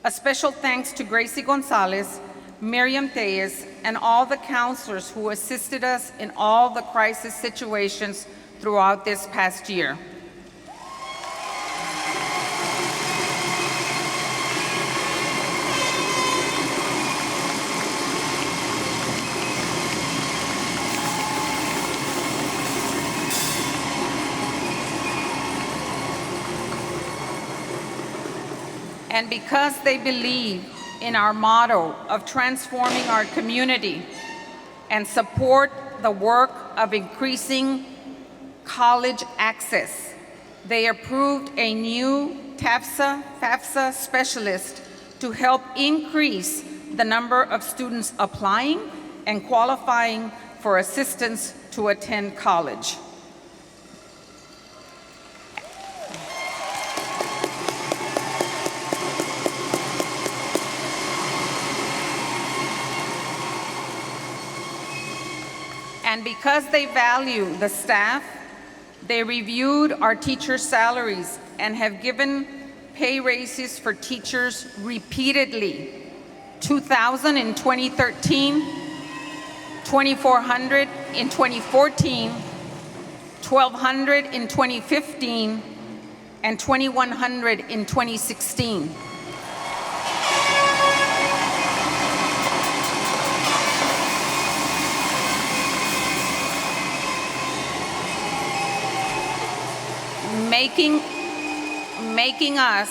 A special thanks to Gracie Gonzalez, Miriam Tellez, and all the counselors who assisted us in all the crisis situations throughout this past year. And because they believe in our motto of transforming our community and support the work of increasing college access, they approved a new FAFSA specialist to help increase the number of students applying and qualifying for assistance to attend college. And because they value the staff, they reviewed our teachers' salaries and have given pay raises for teachers repeatedly. $2,000 in 2013, $2,400 in 2014, $1,200 in 2015, and $2,100 in 2016. Making us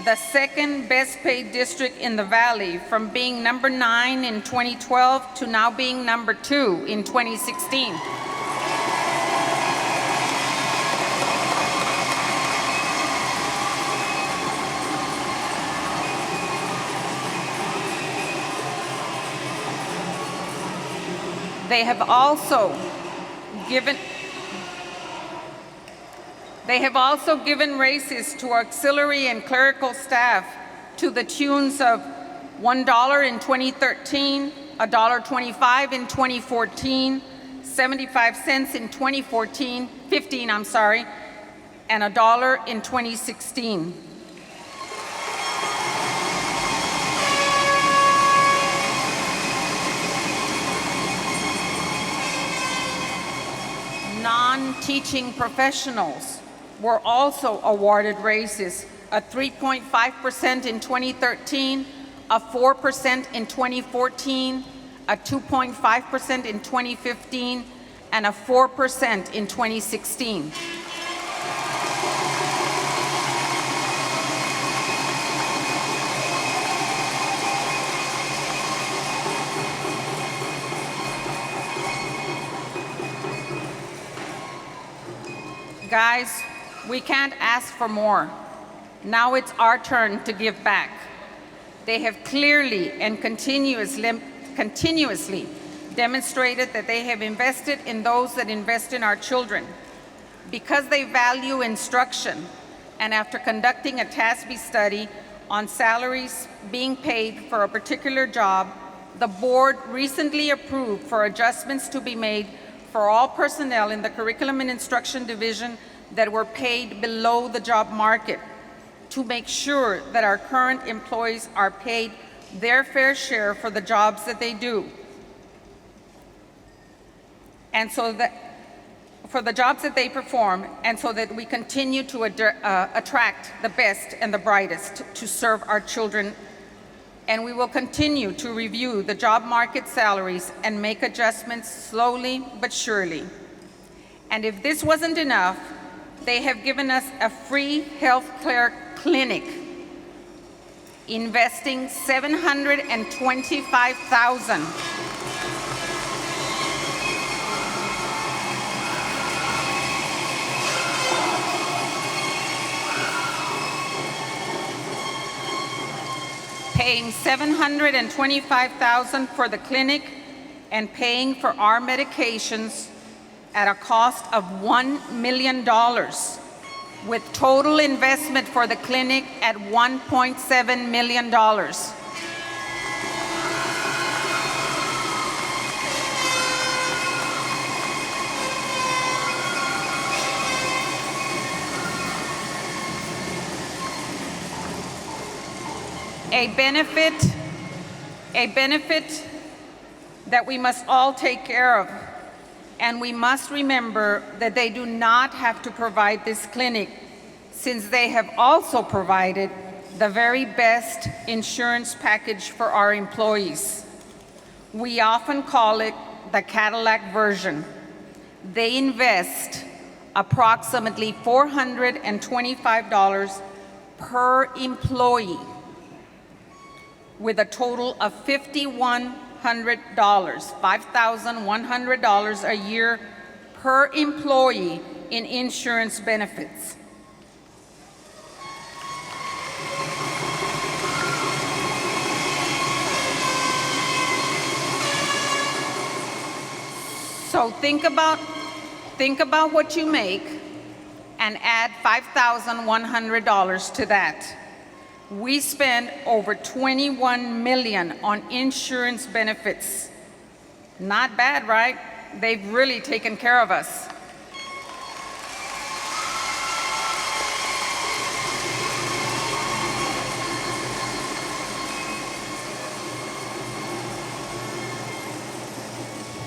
the second best paid district in the Valley, from being number 9 in 2012 to now being number 2 in 2016. They have also given raises to auxiliary and clerical staff to the tunes of $1 in 2013, $1.25 in 2014, 75 cents in 2015, and $1 in 2016. Non-teaching professionals were also awarded raises, a 3.5% in 2013, a 4% in 2014, a 2.5% in 2015, and a 4% in 2016. Guys, we can't ask for more. Now it's our turn to give back. They have clearly and continuously demonstrated that they have invested in those that invest in our children. Because they value instruction, and after conducting a TASB study on salaries being paid for a particular job, the board recently approved for adjustments to be made for all personnel in the Curriculum and Instruction Division that were paid below the job market to make sure that our current employees are paid their fair share for the jobs that they do. And so that for the jobs that they perform, and so that we continue to attract the best and the brightest to serve our children. And we will continue to review the job market salaries and make adjustments slowly but surely. And if this wasn't enough, they have given us a free health care clinic, investing $725,000. Paying $725,000 for the clinic and paying for our medications at a cost of $1 million, with total investment for the clinic at $1.7 million. A benefit that we must all take care of. And we must remember that they do not have to provide this clinic, since they have also provided the very best insurance package for our employees. We often call it the Cadillac version. They invest approximately $425 per employee, with a total of $5,100 a year per employee in insurance benefits. So think about what you make and add $5,100 to that. We spend over $21 million on insurance benefits. Not bad, right? They've really taken care of us.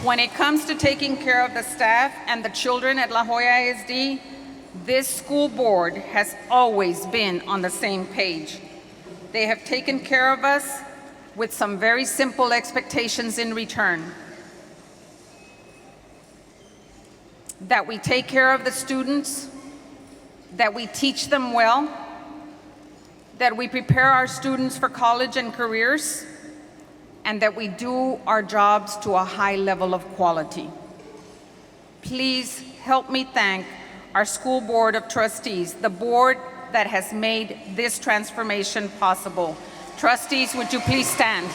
When it comes to taking care of the staff and the children at La Joya ISD, this school board has always been on the same page. They have taken care of us with some very simple expectations in return. That we take care of the students, that we teach them well, that we prepare our students for college and careers, and that we do our jobs to a high level of quality. Please help me thank our school board of trustees, the board that has made this transformation possible. Trustees, would you please stand?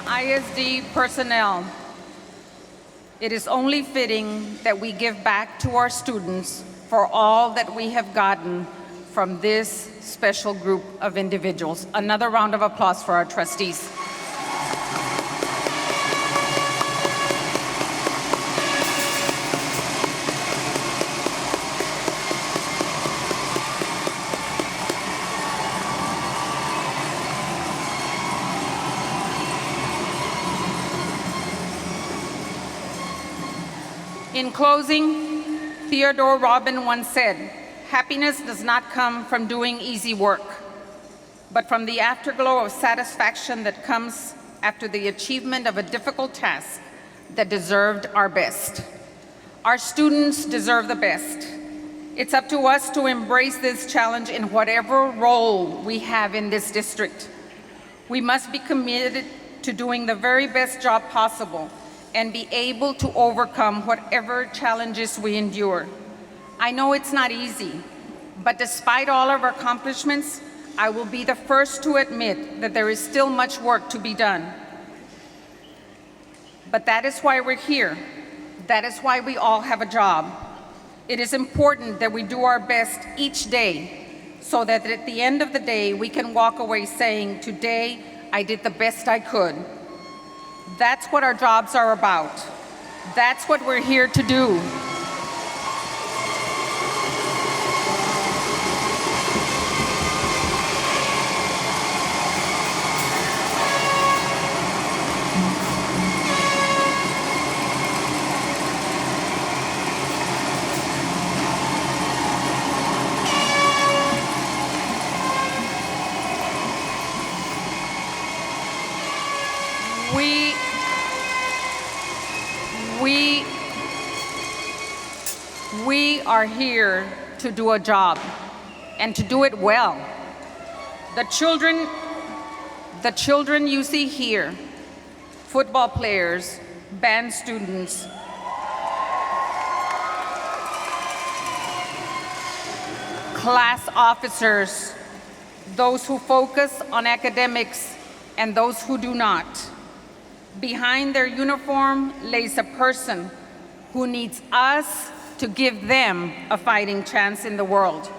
ISD personnel, it is only fitting that we give back to our students for all that we have gotten from this special group of individuals. Another round of applause for our trustees. In closing, Theodore Robin once said, "Happiness does not come from doing easy work, but from the afterglow of satisfaction that comes after the achievement of a difficult task, that deserved our best. Our students deserve the best. It's up to us to embrace this challenge in whatever role we have in this district. We must be committed to doing the very best job possible and be able to overcome whatever challenges we endure. I know it's not easy, but despite all of our accomplishments, I will be the first to admit that there is still much work to be done. But that is why we're here. That is why we all have a job. It is important that we do our best each day so that at the end of the day, we can walk away saying, today, I did the best I could. That's what our jobs are about. That's what we're here to do. We are here to do a job and to do it well. The children you see here, football players, band students, class officers, those who focus on academics and those who do not. Behind their uniform lays a person who needs us to give them a fighting chance in the world.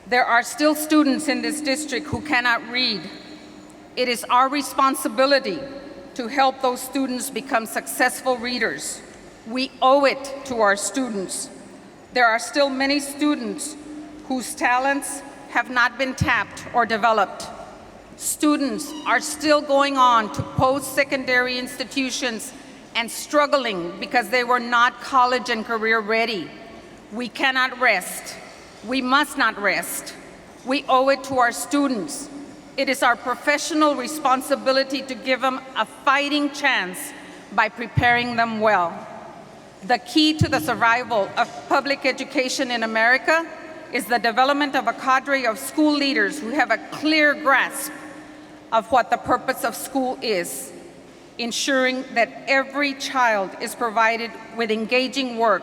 There are still students in this district who cannot read. It is our responsibility to help those students become successful readers. We owe it to our students. There are still many students whose talents have not been tapped or developed. Students are still going on to post-secondary institutions and struggling because they were not college and career ready. We cannot rest. We must not rest. We owe it to our students. It is our professional responsibility to give them a fighting chance by preparing them well. The key to the survival of public education in America is the development of a cadre of school leaders who have a clear grasp of what the purpose of school is, ensuring that every child is provided with engaging work,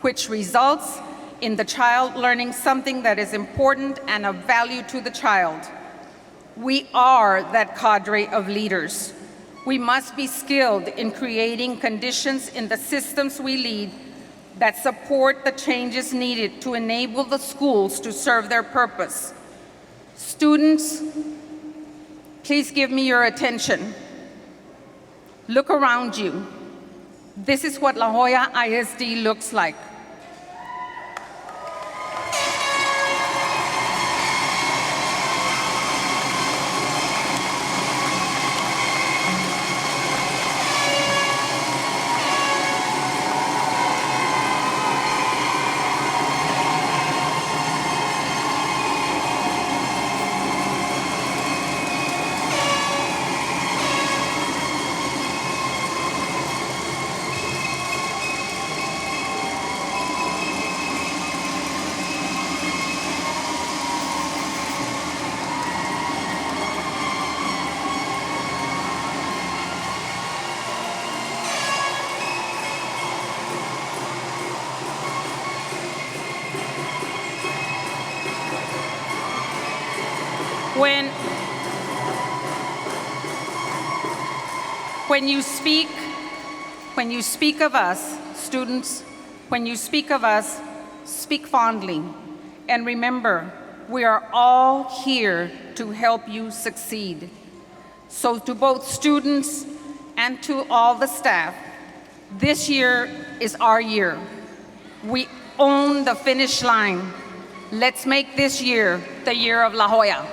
which results in the child learning something that is important and of value to the child. We are that cadre of leaders. We must be skilled in creating conditions in the systems we lead that support the changes needed to enable the schools to serve their purpose. Students, please give me your attention. Look around you. This is what La Joya ISD looks like. When you speak of us, students, when you speak of us, speak fondly. And remember, we are all here to help you succeed. So to both students and to all the staff, this year is our year. We own the finish line. Let's make this year the year of La Joya.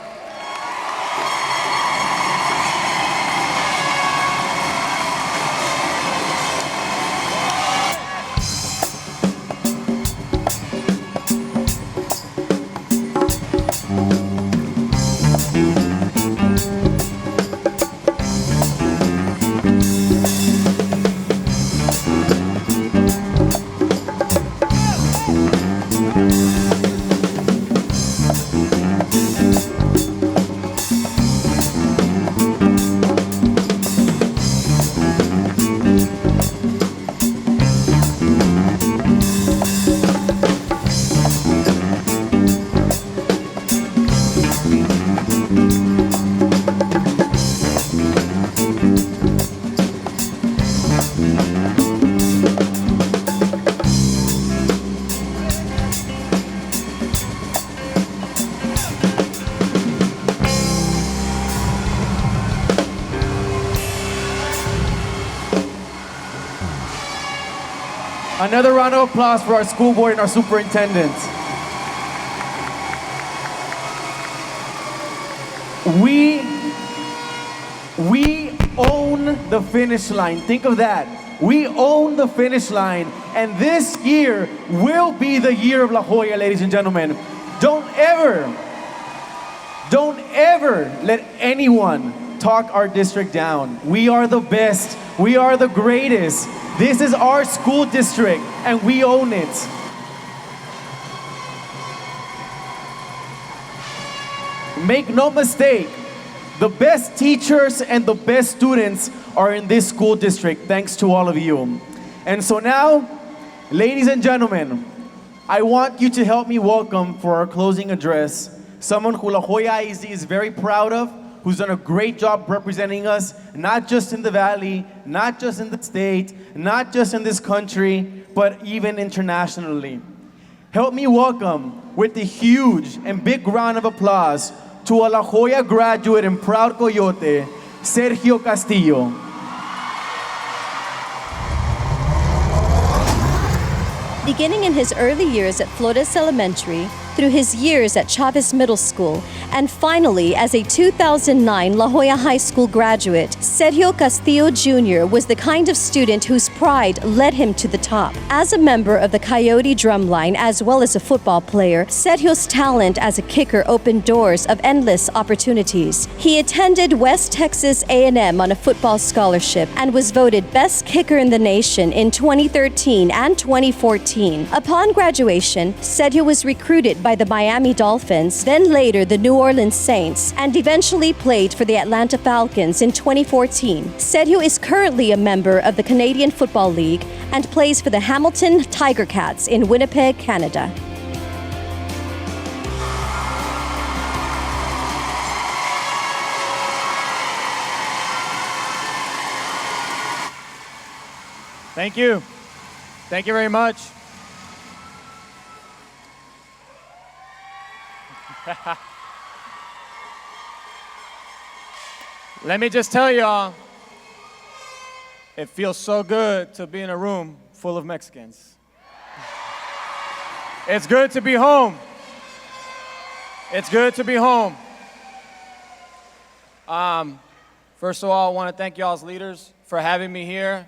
Another round of applause for our school board and our superintendent. We own the finish line. Think of that. We own the finish line, and this year will be the year of La Joya, ladies and gentlemen. Don't ever let anyone talk our district down. We are the best. We are the greatest. This is our school district, and we own it. Make no mistake, the best teachers and the best students are in this school district, thanks to all of you. And so now, ladies and gentlemen, I want you to help me welcome for our closing address someone who La Joya ISD is very proud of, who's done a great job representing us, not just in the Valley, not just in the state, not just in this country, but even internationally. Help me welcome with a huge and big round of applause to a La Joya graduate and proud Coyote, Sergio Castillo. Beginning in his early years at Flores Elementary, through his years at Chavez Middle School, and finally as a 2009 La Joya High School graduate, Sergio Castillo Jr. was the kind of student whose pride led him to the top. As a member of the Coyote drumline as well as a football player, Sergio's talent as a kicker opened doors of endless opportunities. He attended West Texas A&M on a football scholarship and was voted best kicker in the nation in 2013 and 2014. Upon graduation, Sergio was recruited by the Miami Dolphins, then later the New Orleans Saints, and eventually played for the Atlanta Falcons in 2014. Sergio is currently a member of the Canadian Football League and plays for the Hamilton Tiger Cats in Winnipeg, Canada. Thank you. Thank you very much. Let me just tell y'all, it feels so good to be in a room full of Mexicans. It's good to be home. It's good to be home. First of all, I want to thank y'all as leaders for having me here.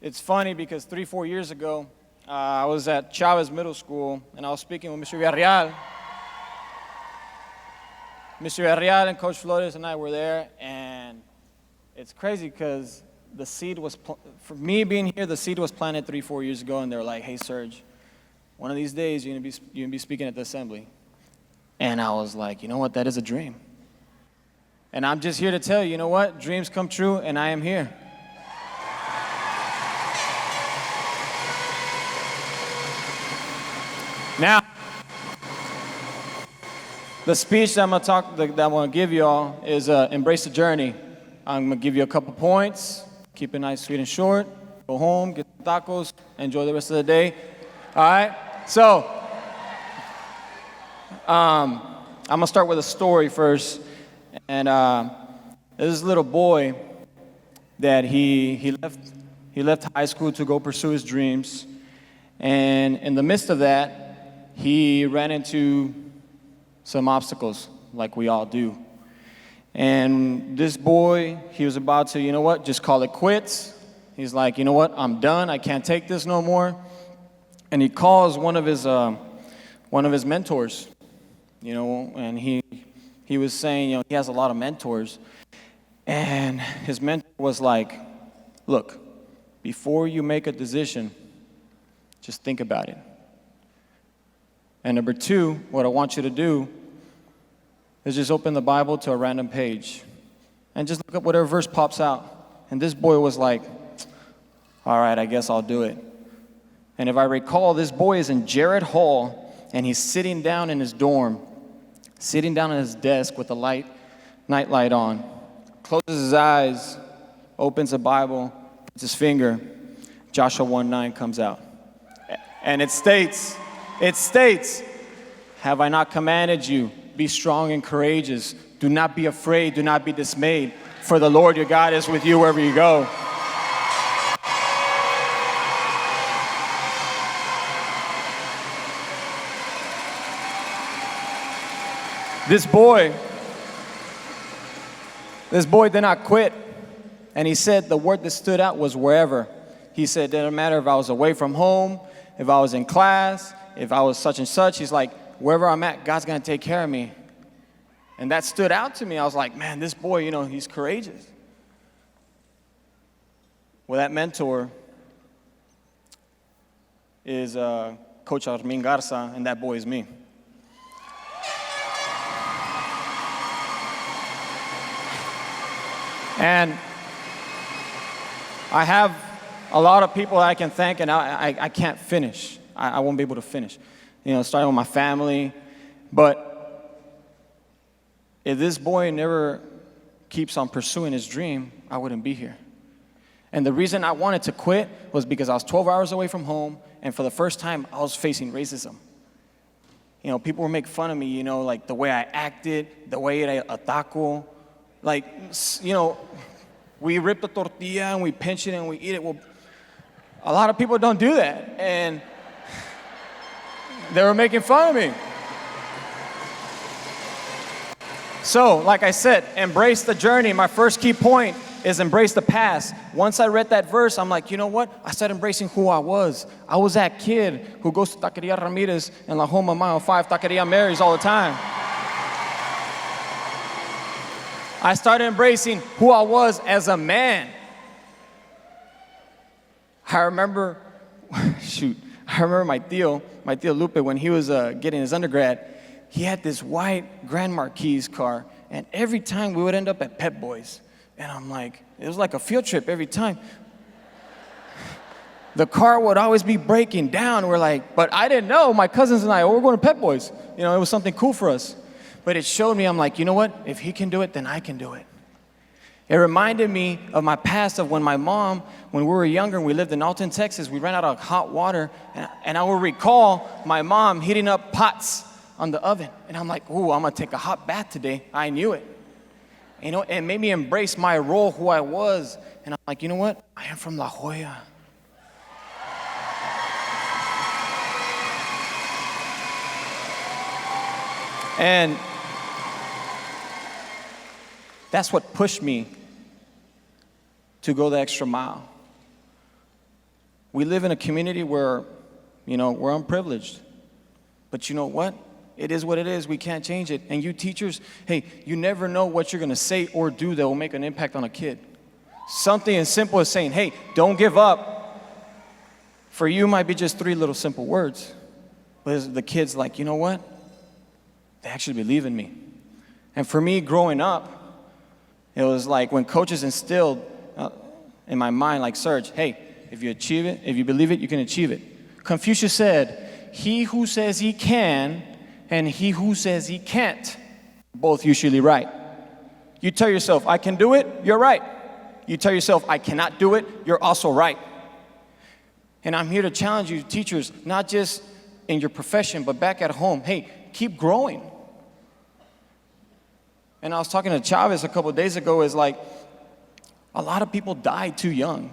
It's funny because 3-4 years ago, I was at Chavez Middle School and I was speaking with Mr. Villarreal. Mr. Villarreal and Coach Flores and I were there, and it's crazy because the seed was, for me being here, the seed was planted 3-4 years ago, and they were like, hey, Serge, one of these days you're gonna be speaking at the assembly. And I was like, you know what, that is a dream. And I'm just here to tell you, you know what, dreams come true, and I am here. Now, the speech that I'm gonna give y'all is embrace the journey. I'm gonna give you a couple points, keep it nice, sweet, and short. Go home, get some tacos, enjoy the rest of the day. All right, so I'm gonna start with a story first. And there's this little boy that he left high school to go pursue his dreams. And in the midst of that, he ran into some obstacles, like we all do. And this boy, he was about to, you know what, just call it quits. He's like, you know what, I'm done, I can't take this no more. And he calls one of his mentors, you know, and he was saying, you know, he has a lot of mentors. And his mentor was like, look, before you make a decision, just think about it. And number two, what I want you to do is just open the Bible to a random page and just look up whatever verse pops out. And this boy was like, all right, I guess I'll do it. And if I recall, this boy is in Jarrett Hall, and he's sitting down in his dorm, sitting down at his desk with the night light on, closes his eyes, opens the Bible, puts his finger, Joshua 1:9 comes out. And it states, have I not commanded you, be strong and courageous, do not be afraid, do not be dismayed, for the Lord your God is with you wherever you go. This boy did not quit. And he said the word that stood out was wherever. He said, it didn't matter if I was away from home, if I was in class, if I was such and such. He's like, wherever I'm at, God's going to take care of me. And that stood out to me. I was like, man, this boy, he's courageous. Well, that mentor is Coach Armando Garza, and that boy is me. And I have a lot of people that I can thank, and I can't finish. I won't be able to finish. Starting with my family. But if this boy never keeps on pursuing his dream, I wouldn't be here. And the reason I wanted to quit was because I was 12 hours away from home, and for the first time, I was facing racism. People would make fun of me, like the way I acted, the way I ate a taco. Like, we rip the tortilla and we pinch it and we eat it. Well, a lot of people don't do that. And they were making fun of me. So, like I said, embrace the journey. My first key point is embrace the past. Once I read that verse, I'm like, you know what? I started embracing who I was. I was that kid who goes to Taqueria Ramirez and La Homa Mile 5, Taqueria Mary's all the time. I started embracing who I was as a man. I remember my tío Lupe, when he was getting his undergrad, he had this white Grand Marquis car, and every time we would end up at Pep Boys. And I'm like, it was like a field trip every time. The car would always be breaking down. We're like, but I didn't know, my cousins and I, we're going to Pep Boys. It was something cool for us. But it showed me, I'm like, you know what? If he can do it, then I can do it. It reminded me of my past, of when my mom, when we were younger and we lived in Alton, Texas, we ran out of hot water. And I will recall my mom heating up pots on the oven. And I'm like, ooh, I'm going to take a hot bath today. I knew it. It made me embrace my role, who I was. And I'm like, you know what? I am from La Joya. And that's what pushed me to go the extra mile. We live in a community where, we're unprivileged. But you know what? It is what it is. We can't change it. And you teachers, hey, you never know what you're going to say or do that will make an impact on a kid. Something as simple as saying, hey, don't give up. For you, might be just 3 little simple words. But the kid's like, you know what? They actually believe in me. And for me, growing up, it was like when coaches instilled in my mind, like Serge, hey, if you achieve it, if you believe it, you can achieve it. Confucius said, he who says he can and he who says he can't, both usually right. You tell yourself, I can do it, you're right. You tell yourself, I cannot do it, you're also right. And I'm here to challenge you, teachers, not just in your profession, but back at home. Hey, keep growing. And I was talking to Chavez a couple of days ago, is like, a lot of people die too young.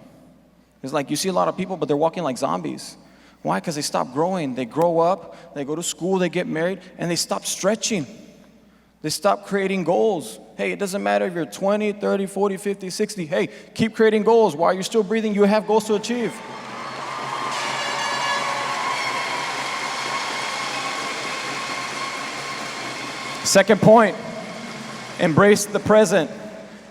It's like you see a lot of people, but they're walking like zombies. Why? Because they stop growing. They grow up, they go to school, they get married, and they stop stretching. They stop creating goals. Hey, it doesn't matter if you're 20, 30, 40, 50, 60. Hey, keep creating goals. While you're still breathing, you have goals to achieve. Second point, embrace the present.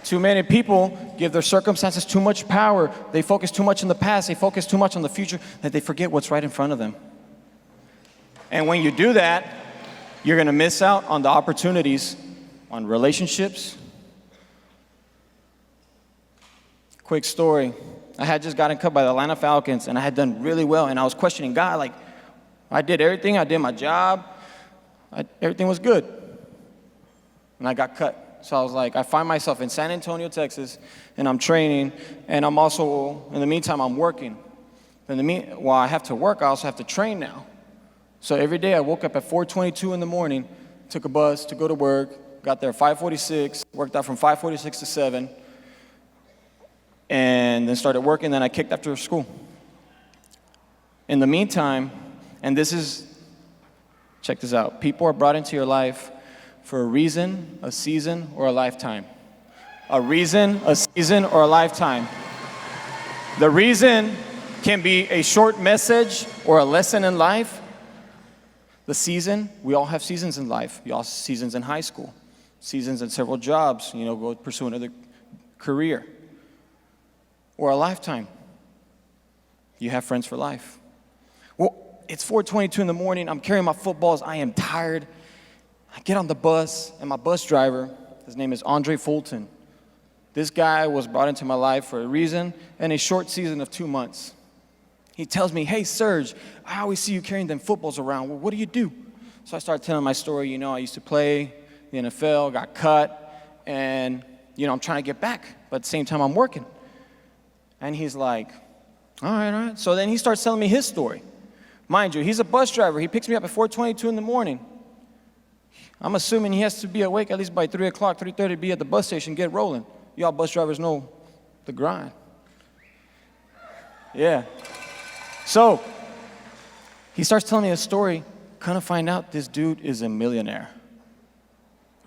Too many people give their circumstances too much power. They focus too much on the past. They focus too much on the future that they forget what's right in front of them. And when you do that, you're gonna miss out on the opportunities, on relationships. Quick story. I had just gotten cut by the Atlanta Falcons, and I had done really well, and I was questioning God, like, I did everything, I did my job, everything was good. And I got cut. So I was like, I find myself in San Antonio, Texas, and I'm training, and I'm also, in the meantime, I'm working. While I have to work, I also have to train now. So every day I woke up at 4:22 in the morning, took a bus to go to work, got there at 5:46, worked out from 5:46 to 7, and then started working, then I kicked after school. In the meantime, and check this out, people are brought into your life for a reason, a season, or a lifetime. A reason, a season, or a lifetime. The reason can be a short message or a lesson in life. The season, we all have seasons in life. We all have seasons in high school, seasons in several jobs, go pursue another career. Or a lifetime. You have friends for life. Well, it's 4:22 in the morning, I'm carrying my footballs, I am tired. I get on the bus, and my bus driver, his name is Andre Fulton. This guy was brought into my life for a reason and a short season of 2 months. He tells me, hey, Serge, I always see you carrying them footballs around. Well, what do you do? So I started telling my story. I used to play the NFL, got cut, and, I'm trying to get back. But at the same time, I'm working. And he's like, all right. So then he starts telling me his story. Mind you, he's a bus driver. He picks me up at 4:22 in the morning. I'm assuming he has to be awake at least by 3 o'clock, 3:30, be at the bus station, get rolling. Y'all bus drivers know the grind. Yeah. So he starts telling me a story. Kind of find out this dude is a millionaire.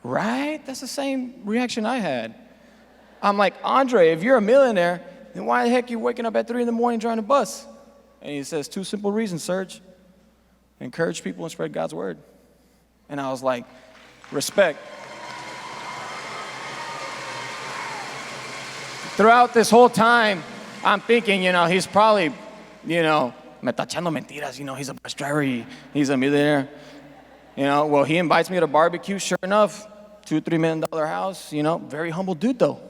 Right? That's the same reaction I had. I'm like, Andre, if you're a millionaire, then why the heck are you waking up at 3 in the morning driving a bus? And he says, 2 simple reasons, Serge. Encourage people and spread God's word. And I was like, respect. Throughout this whole time, I'm thinking, he's probably, me está echando mentiras, he's a bus driver, he's a millionaire. Well, he invites me to a barbecue, sure enough, $2-3 million house, very humble dude though.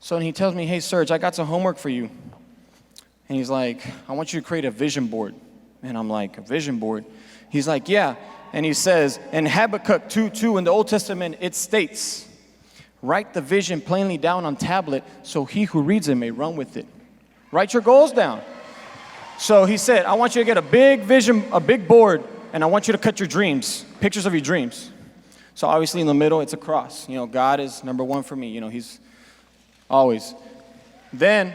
So he tells me, hey, Serge, I got some homework for you. And he's like, I want you to create a vision board. And I'm like, a vision board? He's like, yeah. And he says, in Habakkuk 2:2 in the Old Testament, it states, write the vision plainly down on tablet so he who reads it may run with it. Write your goals down. So he said, I want you to get a big vision, a big board, and I want you to cut your dreams, pictures of your dreams. So obviously in the middle, it's a cross. God is number one for me. He's always. Then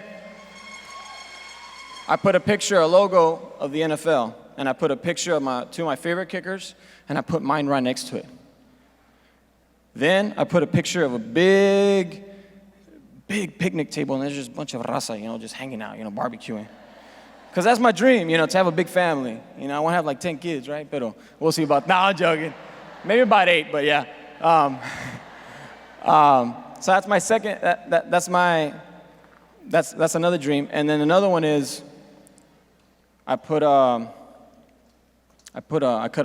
I put a picture, a logo of the NFL, and I put a picture of two of my favorite kickers, and I put mine right next to it. Then I put a picture of a big picnic table, and there's just a bunch of raza, just hanging out, barbecuing. Because that's my dream, to have a big family. I want to have like 10 kids, right? But we'll see about, I'm joking. Maybe about 8, but yeah. So that's my second, that's another dream. And then another one is, I cut a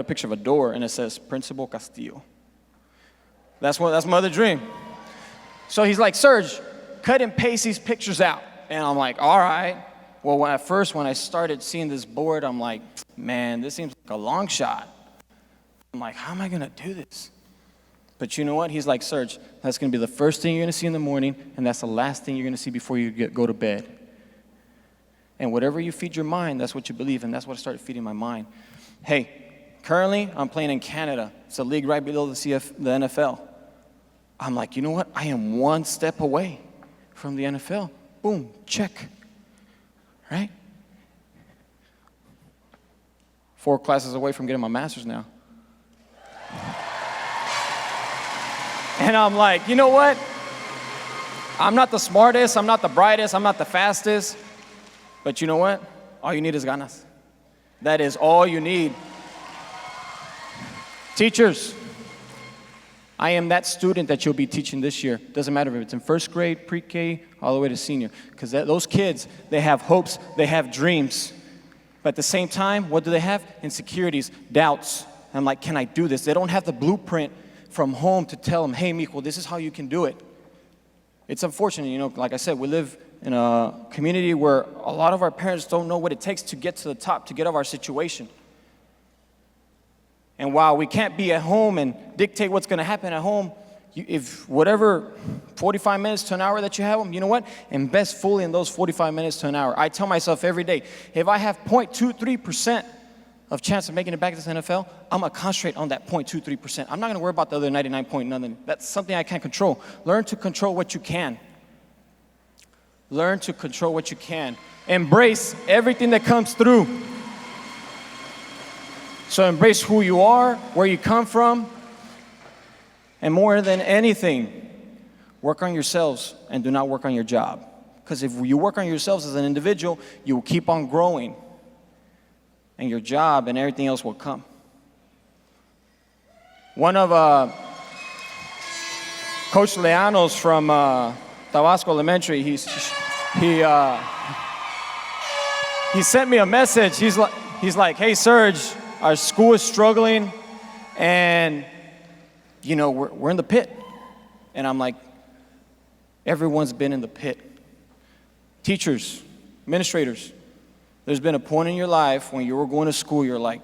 picture of a door, and it says Principal Castillo. That's my other dream. So he's like, Serge, cut and paste these pictures out. And I'm like, all right. Well, when I started seeing this board, I'm like, man, this seems like a long shot. I'm like, how am I gonna do this? But you know what? He's like, Serge, that's gonna be the first thing you're gonna see in the morning, and that's the last thing you're gonna see before you go to bed. And whatever you feed your mind, that's what you believe, and that's what I started feeding my mind. Hey, currently, I'm playing in Canada. It's a league right below the NFL. I'm like, you know what? I am one step away from the NFL. Boom, check. Right? 4 classes away from getting my master's now. And I'm like, you know what? I'm not the smartest, I'm not the brightest, I'm not the fastest. But you know what? All you need is ganas. That is all you need. Teachers, I am that student that you'll be teaching this year. Doesn't matter if it's in first grade, pre-K, all the way to senior. Because those kids, they have hopes, they have dreams. But at the same time, what do they have? Insecurities, doubts. I'm like, can I do this? They don't have the blueprint from home to tell them, hey, mijo, this is how you can do it. It's unfortunate, you know, like I said, we live in a community where a lot of our parents don't know what it takes to get to the top, to get out of our situation. And while we can't be at home and dictate what's going to happen at home, if whatever 45 minutes to an hour that you have them, you know what? Invest fully in those 45 minutes to an hour. I tell myself every day, if I have 0.23% of chance of making it back to the NFL, I'm going to concentrate on that 0.23%. I'm not going to worry about the other 99 point nothing. That's something I can't control. Learn to control what you can. Learn to control what you can. Embrace everything that comes through. So embrace who you are, where you come from, and more than anything, work on yourselves and do not work on your job. Because if you work on yourselves as an individual, you will keep on growing. And your job and everything else will come. One of Coach Leanos from Tabasco Elementary, he sent me a message. He's like, hey, Serge, our school is struggling, and you know, we're in the pit. And I'm like, everyone's been in the pit. Teachers, administrators, there's been a point in your life when you were going to school, you're like,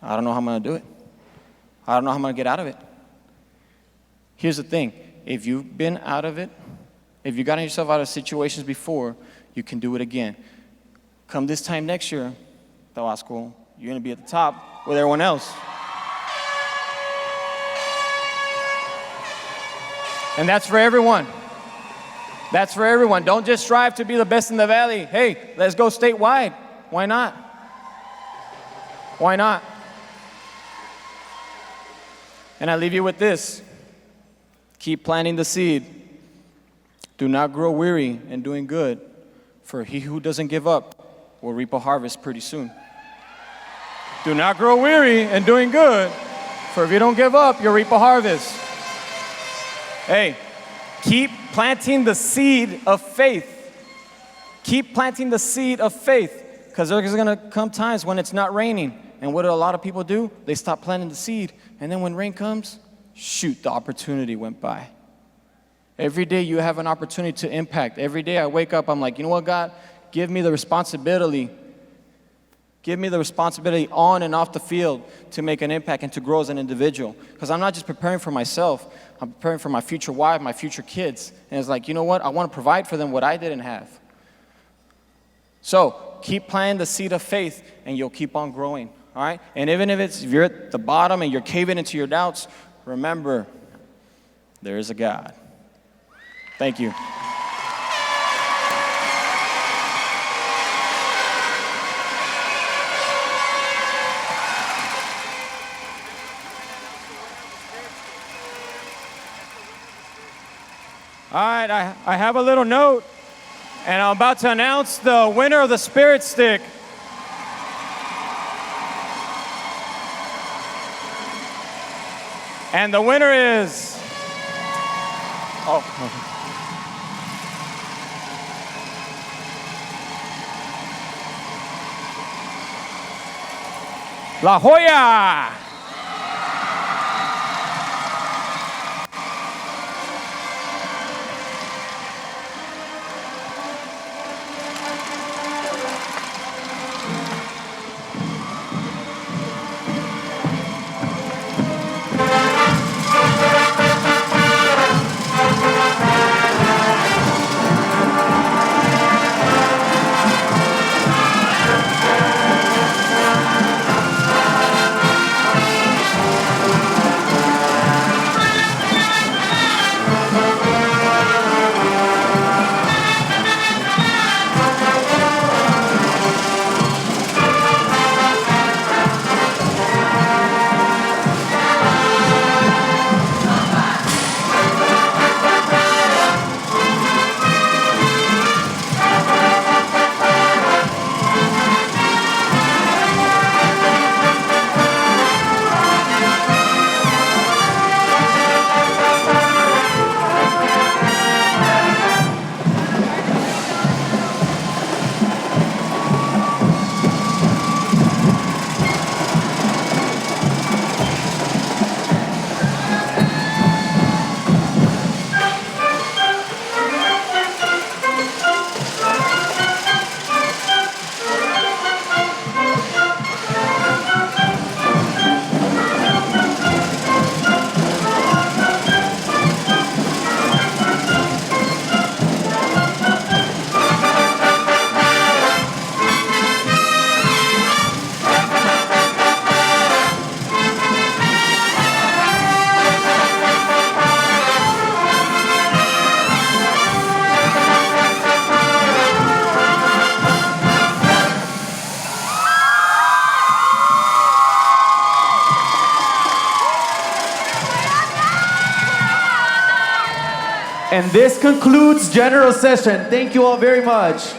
I don't know how I'm going to do it. I don't know how I'm going to get out of it. Here's the thing. If you've been out of it, if you've gotten yourself out of situations before, you can do it again. Come this time next year, Tabasco, you're going to be at the top with everyone else. And that's for everyone. That's for everyone. Don't just strive to be the best in the valley. Hey, let's go statewide. Why not? Why not? And I leave you with this. Keep planting the seed. Do not grow weary in doing good, for he who doesn't give up will reap a harvest pretty soon. Do not grow weary in doing good, for if you don't give up, you'll reap a harvest. Hey, keep planting the seed of faith. Keep planting the seed of faith, because there's going to come times when it's not raining. And what do a lot of people do? They stop planting the seed. And then when rain comes, shoot, the opportunity went by. Every day you have an opportunity to impact. Every day I wake up, I'm like, you know what, God? Give me the responsibility. Give me the responsibility on and off the field to make an impact and to grow as an individual. Because I'm not just preparing for myself. I'm preparing for my future wife, my future kids. And it's like, you know what? I want to provide for them what I didn't have. So keep planting the seed of faith and you'll keep on growing. All right? And even if you're at the bottom and you're caving into your doubts, remember, there is a God. Thank you. All right, I have a little note, and I'm about to announce the winner of the Spirit Stick. And the winner is... Oh, okay. La Joya! And this concludes general session. Thank you all very much.